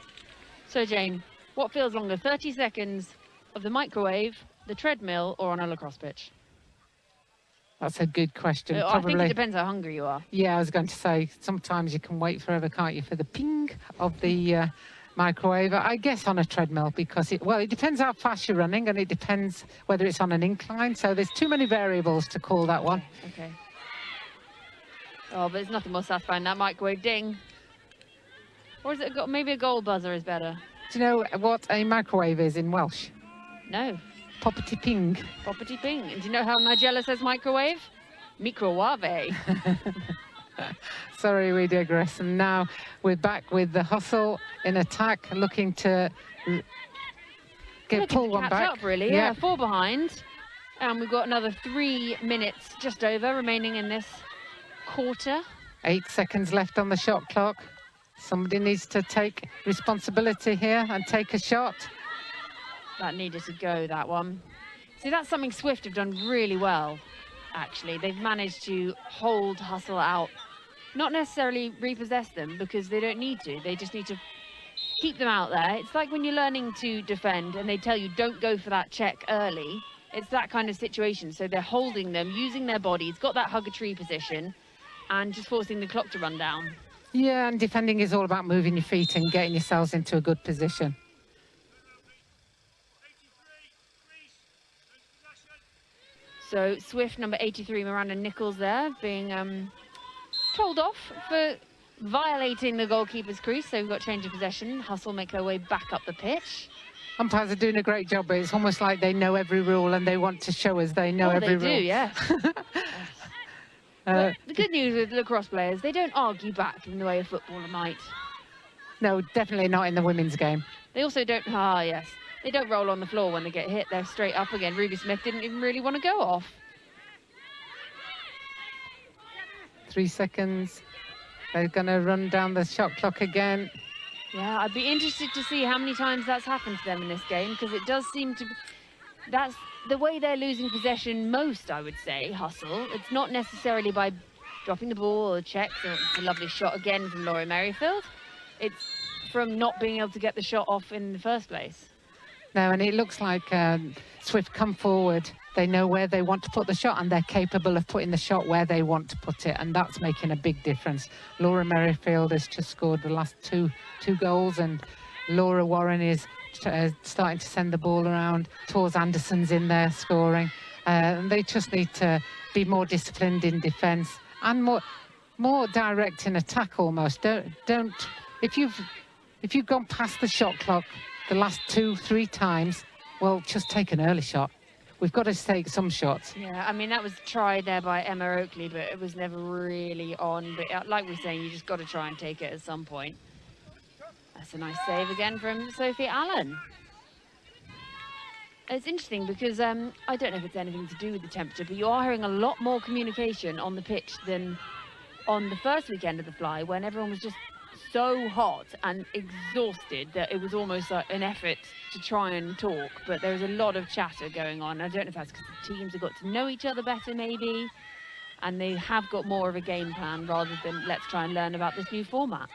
So, Jane, what feels longer, 30 seconds of the microwave, the treadmill, or on a lacrosse pitch? That's a good question. I think it depends how hungry you are. Yeah, I was going to say, sometimes you can wait forever, can't you, for the ping of the microwave. I guess on a treadmill, because it depends how fast you're running, and it depends whether it's on an incline. So there's too many variables to call that one. Okay. Oh, but there's nothing more satisfying than that microwave ding. Or is it maybe a goal buzzer is better? Do you know what a microwave is in Welsh? No. Poppity ping. Poppity ping. And do you know how Nigella says microwave? Microwave. Sorry, we digress. And now we're back with the hustle in attack, looking to pull one back. Up, really. Yeah, 4 behind. And we've got another 3 minutes just over remaining in this quarter. 8 seconds left on the shot clock. Somebody needs to take responsibility here and take a shot. That needed to go, that one. See, that's something Swift have done really well. actually. They've managed to hold Hustle out. Not necessarily repossess them, because they don't need to. They just need to keep them out there. It's like when you're learning to defend and they tell you don't go for that check early. It's that kind of situation. So they're holding them, using their bodies, got that hug a tree position, and just forcing the clock to run down. Yeah, and defending is all about moving your feet and getting yourselves into a good position. So Swift, number 83, Miranda Nichols there, being told off for violating the goalkeeper's crease. So we've got change of possession. Hustle make their way back up the pitch. Umpires are doing a great job, but it's almost like they know every rule and they want to show us they know every rule. They do, yeah. But the good news with lacrosse players, they don't argue back in the way a footballer might. No, definitely not in the women's game. They also don't, yes. They don't roll on the floor when they get hit. They're straight up again. Ruby Smith didn't even really want to go off. 3 seconds. They're going to run down the shot clock again. Yeah, I'd be interested to see how many times that's happened to them in this game, because it does seem to... That's the way they're losing possession most, I would say, Hustle. It's not necessarily by dropping the ball or checks. It's a lovely shot again from Laura Merrifield. It's from not being able to get the shot off in the first place. No, and it looks like Swift come forward. They know where they want to put the shot, and they're capable of putting the shot where they want to put it, and that's making a big difference. Laura Merrifield has just scored the last two goals, and Laura Warren is starting to send the ball around. Tors Anderson's in there scoring. And they just need to be more disciplined in defence and more direct in attack almost. Don't if you've gone past the shot clock the last 2-3 times, well, just take an early shot. We've got to take some shots. Yeah, I mean, that was tried there by Emma Oakley, but it was never really on. But like we're saying, you just got to try and take it at some point. That's a nice save again from Sophie Allen. It's interesting because I don't know if it's anything to do with the temperature, but you are hearing a lot more communication on the pitch than on the first weekend of the Fly, when everyone was just so hot and exhausted that it was almost like an effort to try and talk. But there was a lot of chatter going on. I don't know if that's because the teams have got to know each other better, maybe, and they have got more of a game plan rather than let's try and learn about this new format.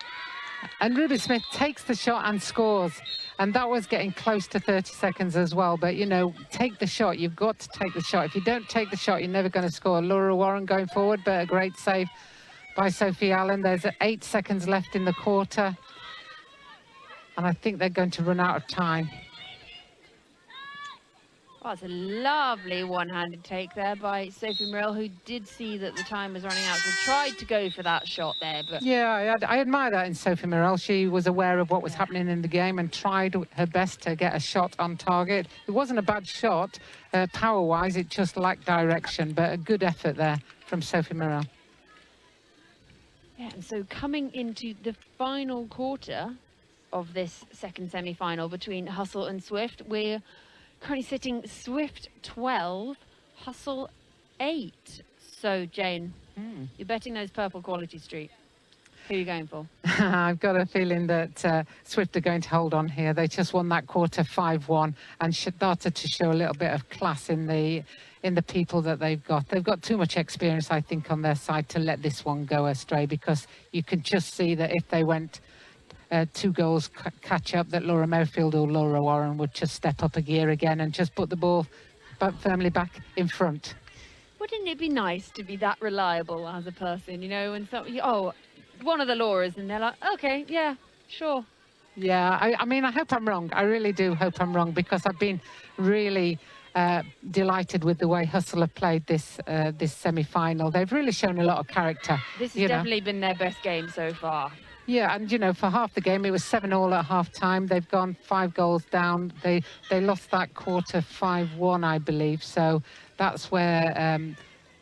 And Ruby Smith takes the shot and scores. And that was getting close to 30 seconds as well. But, you know, take the shot. You've got to take the shot. If you don't take the shot, you're never going to score. Laura Warren going forward, but a great save by Sophie Allen. There's 8 seconds left in the quarter. And I think they're going to run out of time. Oh, it's a lovely one-handed take there by Sophie Morel, who did see that the time was running out, so tried to go for that shot there. But yeah, I admire that in Sophie Morel. She was aware of what was happening in the game and tried her best to get a shot on target. It wasn't a bad shot, power-wise, it just lacked direction, but a good effort there from Sophie Morel. Yeah, and so coming into the final quarter of this second semi-final between Hustle and Swift, we're currently sitting Swift 12, Hustle 8. So, Jane, you're betting those purple Quality Street. Who are you going for? I've got a feeling that Swift are going to hold on here. They just won that quarter 5-1 and started to show a little bit of class in the people that they've got. They've got too much experience, I think, on their side to let this one go astray, because you can just see that if they went 2 goals catch up, that Laura Merrifield or Laura Warren would just step up a gear again and just put the ball firmly back in front. Wouldn't it be nice to be that reliable as a person, you know, and so, oh, one of the Lauras, and they're like, okay, yeah, sure. Yeah, I mean, I hope I'm wrong. I really do hope I'm wrong, because I've been really delighted with the way Hustle have played this semi-final. They've really shown a lot of character. This has definitely been their best game so far. Yeah, and, you know, for half the game, it was 7-7 at half-time. They've gone 5 goals down. They lost that quarter 5-1, I believe. So that's where,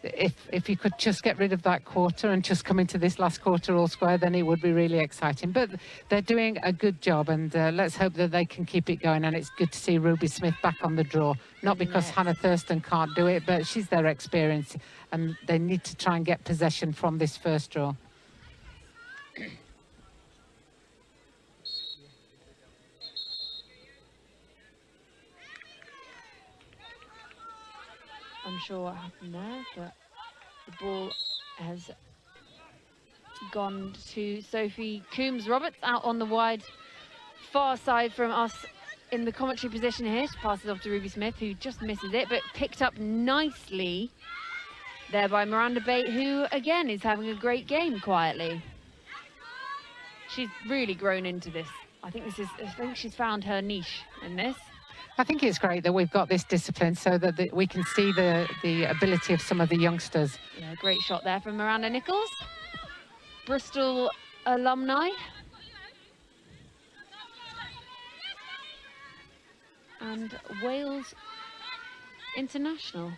if you could just get rid of that quarter and just come into this last quarter all square, then it would be really exciting. But they're doing a good job, and let's hope that they can keep it going. And it's good to see Ruby Smith back on the draw. Not because Hannah Thurston can't do it, but she's their experience, and they need to try and get possession from this first draw. I'm sure what happened there, but The ball has gone to Sophie Coombs-Roberts out on the wide far side from us in the commentary position here. She passes off to Ruby Smith, who just misses it, but picked up nicely there by Miranda Bate, who again is having a great game quietly. She's really grown into this. I think she's found her niche in this. I think it's great that we've got this discipline so that we can see the ability of some of the youngsters. Yeah, great shot there from Miranda Nichols, Bristol alumni. And Wales international.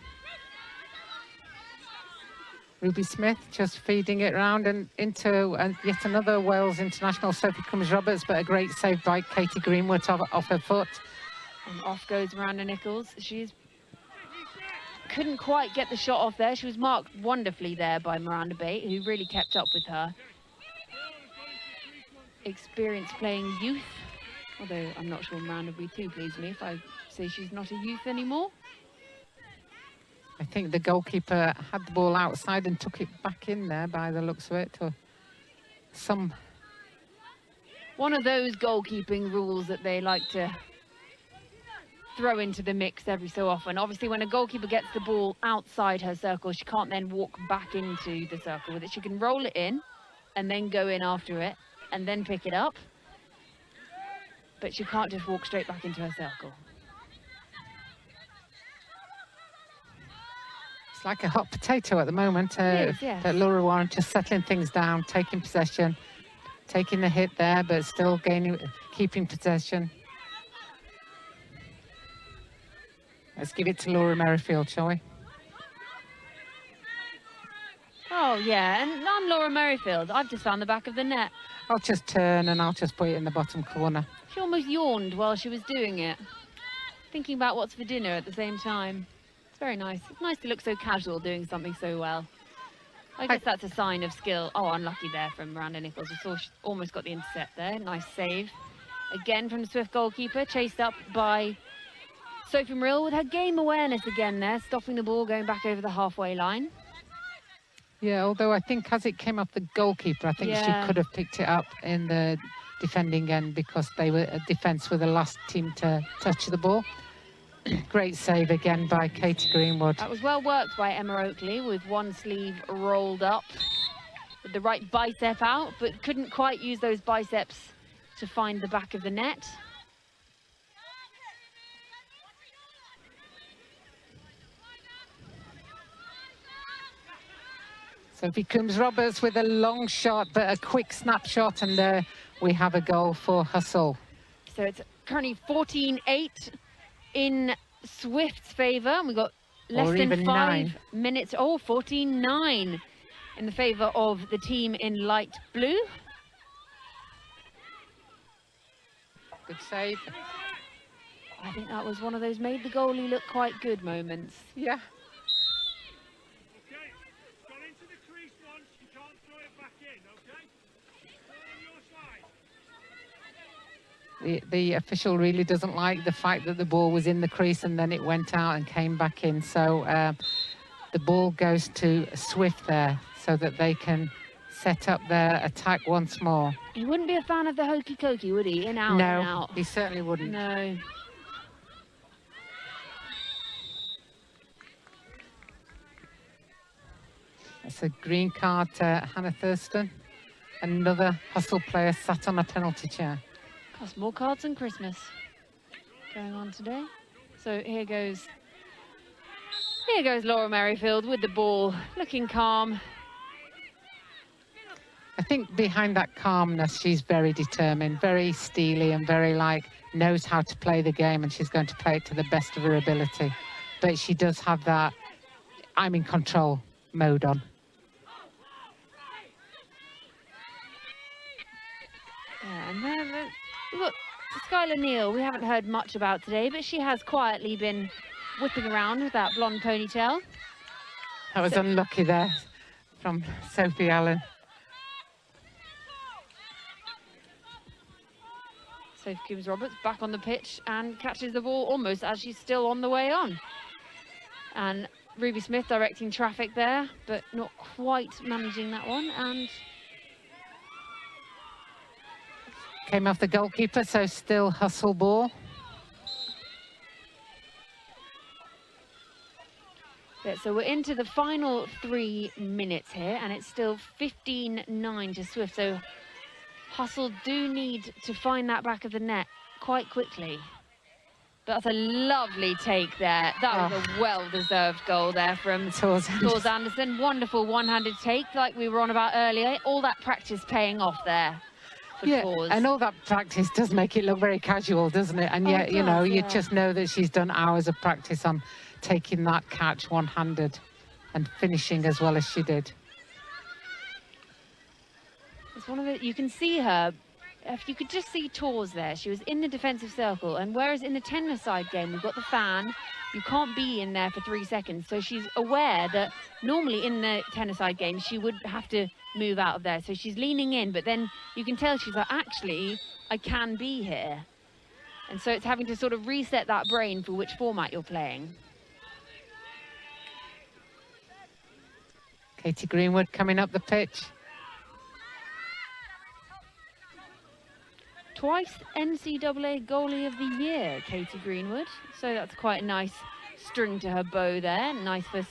Ruby Smith just feeding it round and into yet another Wales international, Sophie Coombs-Roberts, but a great save by Katy Greenwood off her foot. And off goes Miranda Nichols. Couldn't quite get the shot off there. She was marked wonderfully there by Miranda Bate, who really kept up with her. Experience playing youth, although I'm not sure Miranda would be too pleased with me if I say she's not a youth anymore. I think the goalkeeper had the ball outside and took it back in there by the looks of it, or some... One of those goalkeeping rules that they like to throw into the mix every so often. Obviously, when a goalkeeper gets the ball outside her circle, she can't then walk back into the circle with it. She can roll it in and then go in after it and then pick it up. But she can't just walk straight back into her circle. It's like a hot potato at the moment. It is, yes. Laura Warren just settling things down, taking possession, taking the hit there, but still keeping possession. Let's give it to Laura Merrifield, shall we? Oh, yeah, and I'm Laura Merrifield. I've just found the back of the net. I'll just turn and I'll just put it in the bottom corner. She almost yawned while she was doing it, thinking about what's for dinner at the same time. It's very nice. It's nice to look so casual doing something so well. I guess that's a sign of skill. Oh, unlucky there from Miranda Nichols. I saw she almost got the intercept there. Nice save. Again from the Swift goalkeeper, chased up by Sophie Muriel with her game awareness again there, stopping the ball going back over the halfway line. Yeah, although I think as it came off the goalkeeper, I think she could have picked it up in the defending end because they were defence were the last team to touch the ball. Great save again by Katy Greenwood. That was well worked by Emma Oakley with one sleeve rolled up with the right bicep out, but couldn't quite use those biceps to find the back of the net. Sophie Coombs-Roberts with a long shot, but a quick snapshot, and there we have a goal for Hustle. So it's currently 14-8 in Swift's favour, and we've got less than 5 minutes. Oh, 14-9 in the favour of the team in light blue. Good save. I think that was one of those made the goalie look quite good moments. Yeah. The official really doesn't like the fact that the ball was in the crease and then it went out and came back in. So the ball goes to Swift there so that they can set up their attack once more. He wouldn't be a fan of the hokey cokey, would he? In, out, no, in, out. He certainly wouldn't. No. It's a green card to Hannah Thurston. Another Hustle player sat on a penalty chair. Cost more cards than Christmas going on today. So here goes Laura Merrifield with the ball, looking calm. I think behind that calmness, she's very determined, very steely, and very knows how to play the game, and she's going to play it to the best of her ability. But she does have that I'm in control mode on. Yeah, and then we've got Skylar Neal, we haven't heard much about today, but she has quietly been whipping around with that blonde ponytail. That was unlucky there from Sophie Allen. Sophie Coombs-Roberts back on the pitch and catches the ball almost as she's still on the way on. And Ruby Smith directing traffic there, but not quite managing that one. And came off the goalkeeper, so still hustle ball. Yeah, so we're into the final 3 minutes here, and it's still 15-9 to Swift. So Hustle do need to find that back of the net quite quickly. That's a lovely take there. That was a well-deserved goal there from Tors Anderson. Wonderful one-handed take like we were on about earlier. All that practice paying off there for Tors. And all that practice does make it look very casual, doesn't it? And yet, you know, you just know that she's done hours of practice on taking that catch one-handed and finishing as well as she did. It's one of the, you can see her, if you could just see Tors there, she was in the defensive circle, and whereas in the tennis-side game, we've got the fan, you can't be in there for 3 seconds, so she's aware that normally in the tennis-side game, she would have to move out of there, so she's leaning in, but then you can tell she's like, actually, I can be here. And so it's having to sort of reset that brain for which format you're playing. Katy Greenwood coming up the pitch. Twice NCAA Goalie of the Year, Katy Greenwood. So that's quite a nice string to her bow there. Nice for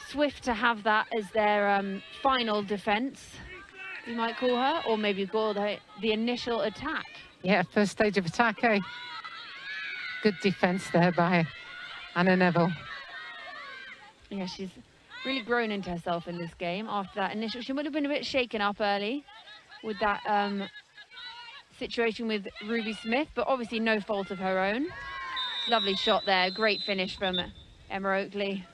Swift to have that as their final defence, you might call her, or maybe call her the initial attack. Yeah, first stage of attack, eh? Good defence there by Anna Neville. Yeah, she's really grown into herself in this game after that initial. She would have been a bit shaken up early with that situation with Ruby Smith, but obviously no fault of her own. Lovely shot there, great finish from Emma Oakley.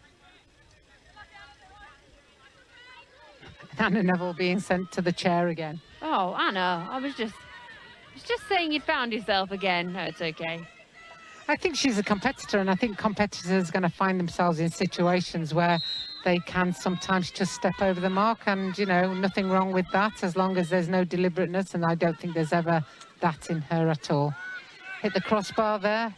Anna Neville being sent to the chair again. Oh, Anna, I was just saying you'd found yourself again. No, it's okay. I think she's a competitor, and I think competitors are going to find themselves in situations where they can sometimes just step over the mark, and, you know, nothing wrong with that as long as there's no deliberateness, and I don't think there's ever that in her at all. Hit the crossbar there.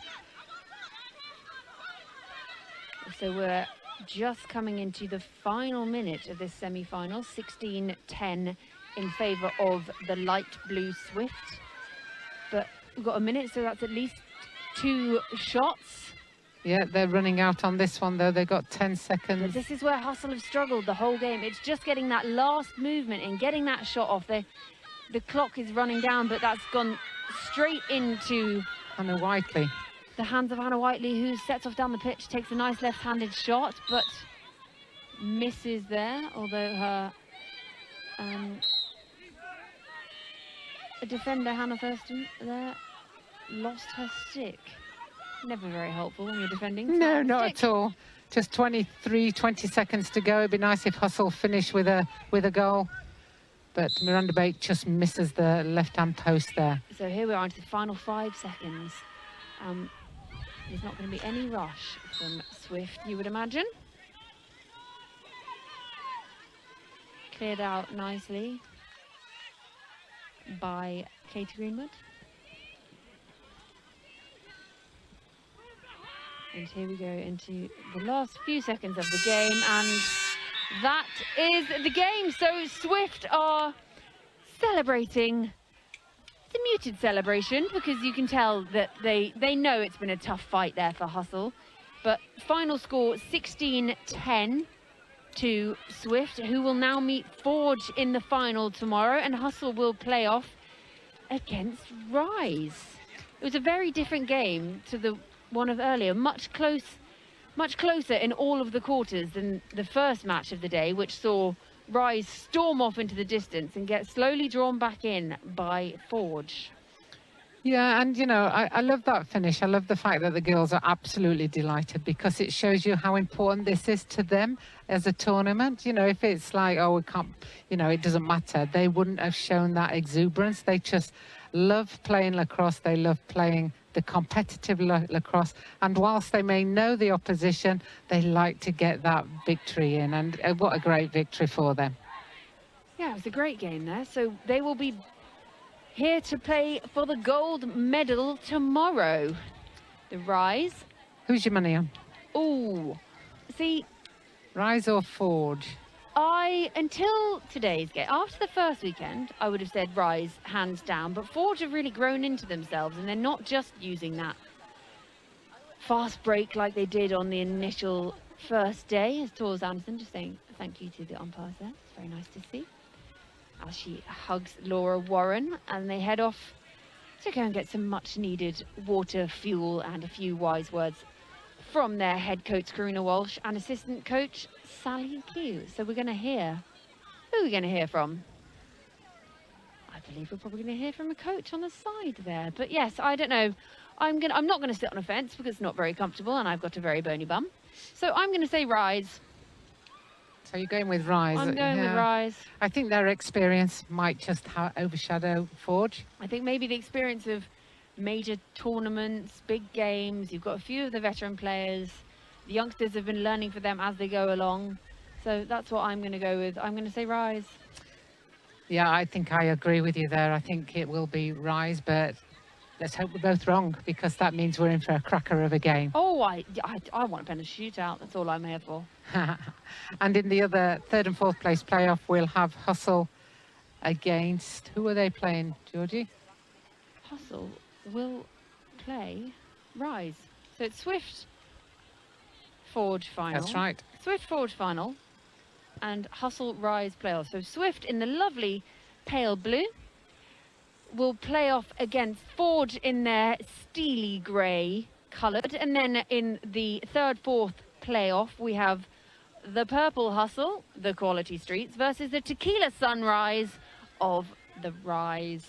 So we're just coming into the final minute of this semi-final, 16-10 in favour of the light blue Swift. But we've got a minute, so that's at least 2 shots. Yeah, they're running out on this one, though. They've got 10 seconds. But this is where Hustle have struggled the whole game. It's just getting that last movement and getting that shot off. The clock is running down, but that's gone straight into Hannah Whiteley. The hands of Hannah Whiteley, who sets off down the pitch, takes a nice left-handed shot, but misses there, although her a defender, Hannah Thurston, there, lost her stick. Never very helpful when you're defending. No, not at all. Just 20 seconds to go. It'd be nice if Hustle finished with a goal. But Miranda Bate just misses the left-hand post there. So here we are into the final 5 seconds. There's not going to be any rush from Swift, you would imagine. Cleared out nicely by Katy Greenwood. And here we go into the last few seconds of the game, and that is the game. So Swift are celebrating. It's a muted celebration because you can tell that they know it's been a tough fight there for Hustle. But final score 16-10 to Swift, who will now meet Forge in the final tomorrow, and Hustle will play off against Rise. It was a very different game to the one of earlier, much closer in all of the quarters than the first match of the day, which saw Rise storm off into the distance and get slowly drawn back in by Forge. Yeah, and, you know, I love that finish. I love the fact that the girls are absolutely delighted because it shows you how important this is to them as a tournament. You know, if it's like, oh, we can't, you know, it doesn't matter. They wouldn't have shown that exuberance. They just love playing lacrosse. They love playing the competitive lacrosse, and whilst they may know the opposition, they like to get that victory in, and what a great victory for them. Yeah, it was a great game there. So they will be here to play for the gold medal tomorrow. The Rise. Who's your money on? Ooh, See, Rise or Forge? until today's game, after the first weekend, I would have said Rise, hands down. But Forge have really grown into themselves, and they're not just using that fast break like they did on the initial first day. As Tors Anderson just saying thank you to the umpires there. It's very nice to see. As she hugs Laura Warren, and they head off to go and get some much needed water, fuel, and a few wise words from their head coach Karina Walsh and assistant coach Sally Q. So we're going to hear, who are we going to hear from? I believe we're probably going to hear from a coach on the side there. But yes, I don't know. I'm not going to sit on a fence because it's not very comfortable and I've got a very bony bum. So I'm going to say Rise. So you're going with Rise? I'm going with Rise. I think their experience might just overshadow Forge. I think maybe the experience of major tournaments, big games. You've got a few of the veteran players. The youngsters have been learning for them as they go along. So that's what I'm going to go with. I'm going to say Rise. Yeah, I think I agree with you there. I think it will be Rise, but let's hope we're both wrong, because that means we're in for a cracker of a game. Oh, I want a penalty shootout. That's all I'm here for. And in the other third and fourth place playoff, we'll have Hustle against, who are they playing, Georgie? Hustle will play Rise. So it's Swift Forge final. That's right. Swift Forge final and Hustle Rise playoff. So Swift in the lovely pale blue will play off against Forge in their steely grey coloured. And then in the third, fourth playoff, we have the purple Hustle, the Quality Streets, versus the Tequila Sunrise of the Rise.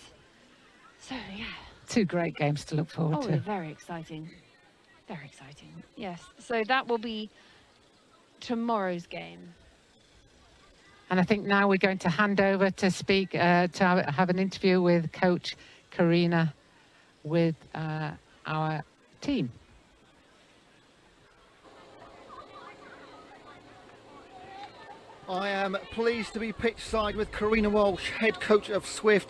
So, yeah. Two great games to look forward to. Oh, very exciting. Very exciting. Yes. So that will be tomorrow's game. And I think now we're going to hand over to speak, to have an interview with Coach Karina with our team. I am pleased to be pitch side with Karina Walsh, head coach of Swift.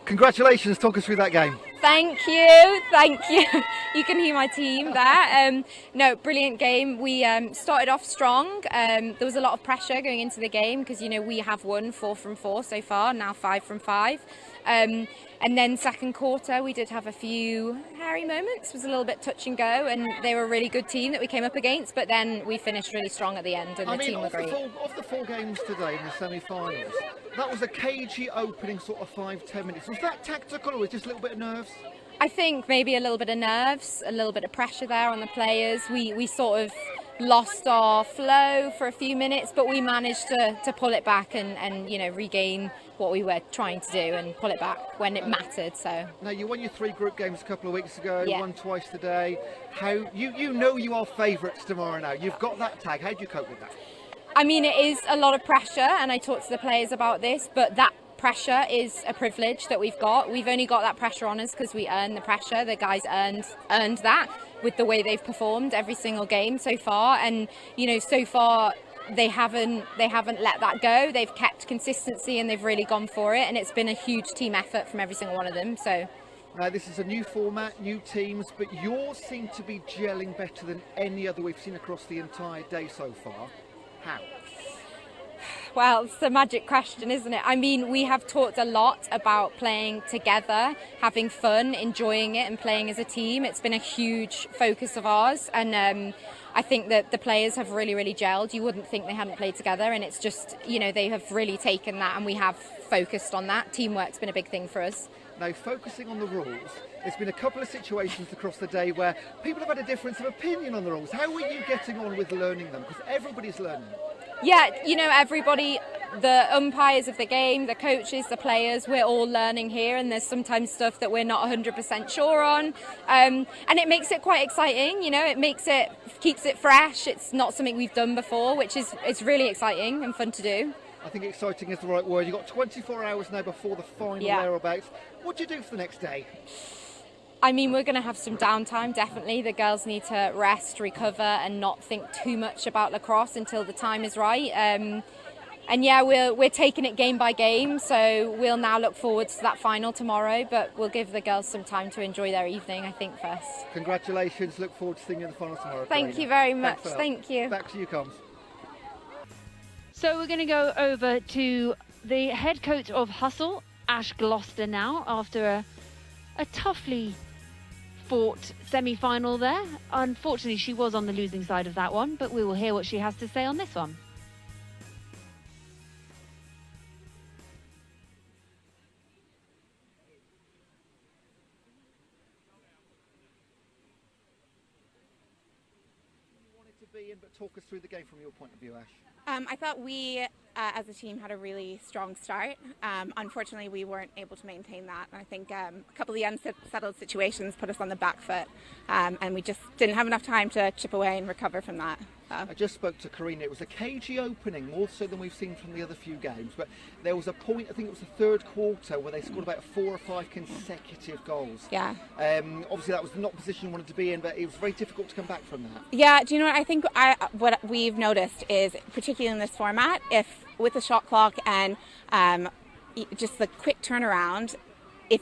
Congratulations, talk us through that game. Thank you, thank you. You can hear my team there. No, brilliant game. We started off strong. There was a lot of pressure going into the game because, you know, we have won 4 from 4 so far, now 5 from 5. And then second quarter, we did have a few hairy moments. It was a little bit touch and go, and they were a really good team that we came up against, but then we finished really strong at the end, and the team were great. Of the 4 games today in the semi-finals, that was a cagey opening sort of 5-10 minutes. Was that tactical or was it just a little bit of nerves? I think maybe a little bit of nerves, a little bit of pressure there on the players. We sort of lost our flow for a few minutes, but we managed to pull it back and you know, regain what we were trying to do and pull it back when it mattered. So now you won your 3 group games a couple of weeks ago, yeah. Won twice today. How you know you are favourites tomorrow now. You've got that tag. How do you cope with that? I mean, it is a lot of pressure, and I talked to the players about this, but that pressure is a privilege that we've got. We've only got that pressure on us because we earned the pressure. The guys earned that with the way they've performed every single game so far, and you know, so far they haven't let that go. They've kept consistency and they've really gone for it, and it's been a huge team effort from every single one of them. So this is a new format, new teams, but yours seem to be gelling better than any other we've seen across the entire day so far. How? Well, it's a magic question, isn't it? I mean, we have talked a lot about playing together, having fun, enjoying it and playing as a team. It's been a huge focus of ours, and I think that the players have really, really gelled. You wouldn't think they hadn't played together, and it's just, you know, they have really taken that and we have focused on that. Teamwork's been a big thing for us. Now, focusing on the rules, there's been a couple of situations across the day where people have had a difference of opinion on the rules. How are you getting on with learning them? Because everybody's learning them. Yeah, you know, everybody, the umpires of the game, the coaches, the players, we're all learning here, and there's sometimes stuff that we're not 100% sure on, and it makes it quite exciting. You know, keeps it fresh. It's not something we've done before, which is it's really exciting and fun to do. I think exciting is the right word. You've got 24 hours now before the final thereabouts. What do you do for the next day? I mean, we're going to have some downtime, definitely. The girls need to rest, recover, and not think too much about lacrosse until the time is right. yeah, we're taking it game by game, so we'll now look forward to that final tomorrow, but we'll give the girls some time to enjoy their evening, I think, first. Congratulations, look forward to seeing you in the final tomorrow. Thank Karina. you very much, Thanks thank you. Back to you, Combs. So we're going to go over to the head coach of Hustle, Ash Gloucester, now, after a toughly fought semi-final there. Unfortunately, she was on the losing side of that one, but we will hear what she has to say on this one. But talk us through the game from your point of view, Ash. I thought we, as a team, had a really strong start. Unfortunately, we weren't able to maintain that. I think a couple of the unsettled situations put us on the back foot, and we just didn't have enough time to chip away and recover from that. I just spoke to Karina. It was a cagey opening, more so than we've seen from the other few games. But there was a point, I think it was the third quarter, where they scored about 4 or 5 consecutive goals. Yeah. Obviously, that was not the position you wanted to be in, but it was very difficult to come back from that. Yeah. Do you know what I think? What we've noticed is, particularly in this format, if with the shot clock and just the quick turnaround, if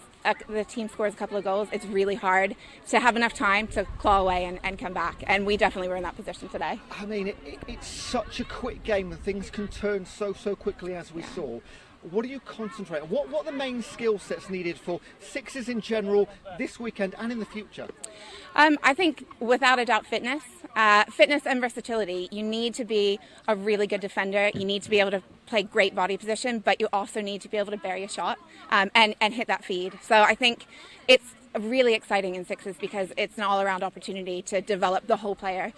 the team scores a couple of goals, it's really hard to have enough time to claw away and come back. And we definitely were in that position today. I mean, it's such a quick game and things can turn so quickly, as we saw. What do you concentrate on? What are the main skill sets needed for Sixers in general this weekend and in the future? I think without a doubt fitness and versatility. You need to be a really good defender. You need to be able to play great body position, but you also need to be able to bury a shot and hit that feed. So I think it's really exciting in Sixes because it's an all-around opportunity to develop the whole player.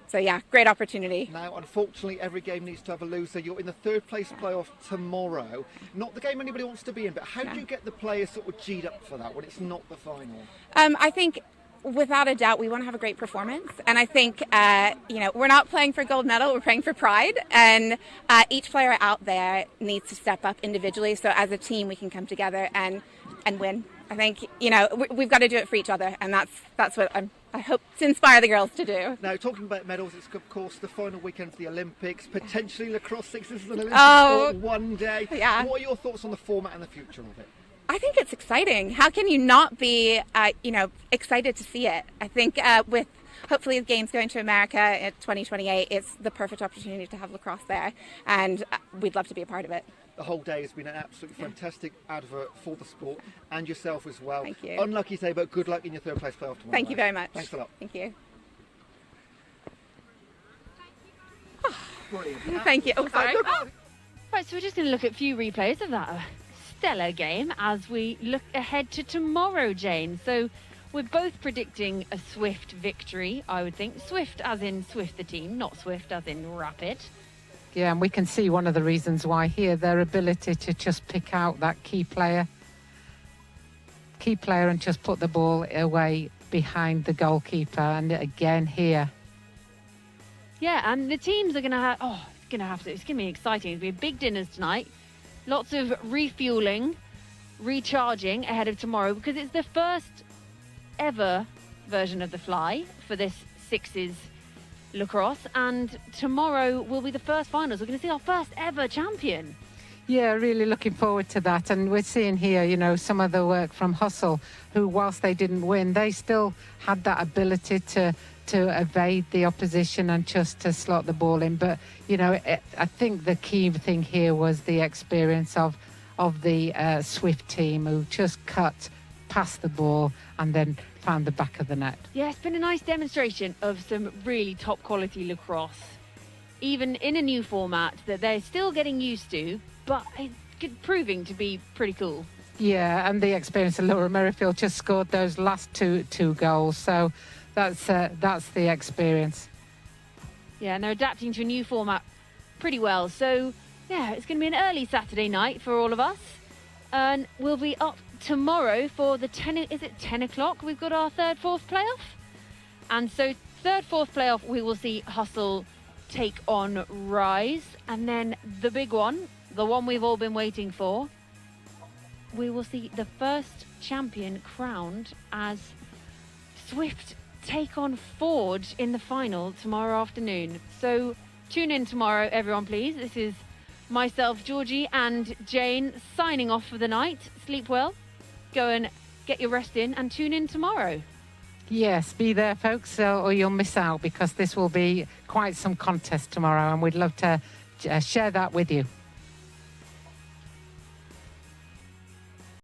So yeah, great opportunity. Now, unfortunately, every game needs to have a loser. You're in the third place playoff tomorrow. Not the game anybody wants to be in, but how do you get the players sort of G'd up for that when it's not the final? I think without a doubt, we want to have a great performance. And I think, we're not playing for gold medal, we're playing for pride. And each player out there needs to step up individually. So as a team, we can come together and win. I think, we've got to do it for each other. And that's what I hope to inspire the girls to do. Now, talking about medals, it's of course the final weekend of the Olympics. Potentially Lacrosse Sixes as an Olympic sport one day. Yeah. What are your thoughts on the format and the future of it? I think it's exciting. How can you not be, excited to see it? I think with hopefully the games going to America in 2028, it's the perfect opportunity to have lacrosse there, and we'd love to be a part of it. The whole day has been an absolutely fantastic advert for the sport and yourself as well. Thank you. Unlucky today, but good luck in your third place playoff tomorrow. Thank you very much. Thanks a lot. Thank you. Brilliant. Thank you. Oh, sorry. Right, so we're just going to look at a few replays of that stellar game as we look ahead to tomorrow, Jane. So we're both predicting a Swift victory, I would think. Swift as in Swift the team, not Swift as in Rapid. Yeah, and we can see one of the reasons why here, their ability to just pick out that key player and just put the ball away behind the goalkeeper. And again here. Yeah, and the teams are going to have, it's going to be exciting. It'll be big dinners tonight. Lots of refueling, recharging ahead of tomorrow because it's the first ever version of the fly for this Sixes lacrosse, and tomorrow will be the first finals. We're going to see our first ever champion. Yeah, really looking forward to that. And we're seeing here, some of the work from Hustle, who, whilst they didn't win, they still had that ability to evade the opposition and just to slot the ball in. But, I think the key thing here was the experience of the Swift team, who just cut past the ball and then found the back of the net. Yeah, it's been a nice demonstration of some really top quality lacrosse, even in a new format that they're still getting used to, but it's proving to be pretty cool. Yeah, and the experience of Laura Merrifield just scored those last two goals, so that's the experience. Yeah, and they're adapting to a new format pretty well. So, yeah, it's going to be an early Saturday night for all of us. And we'll be up tomorrow for the 10 o'clock? We've got our third, fourth playoff. And so third, fourth playoff, we will see Hustle take on Rise. And then the big one, the one we've all been waiting for, we will see the first champion crowned as Swift take on Forge in the final tomorrow afternoon. So tune in tomorrow, everyone, please. This is Myself, Georgie and Jane signing off for the night. Sleep well, go and get your rest in and tune in tomorrow. Yes, be there, folks, or you'll miss out, because this will be quite some contest tomorrow, and we'd love to share that with you.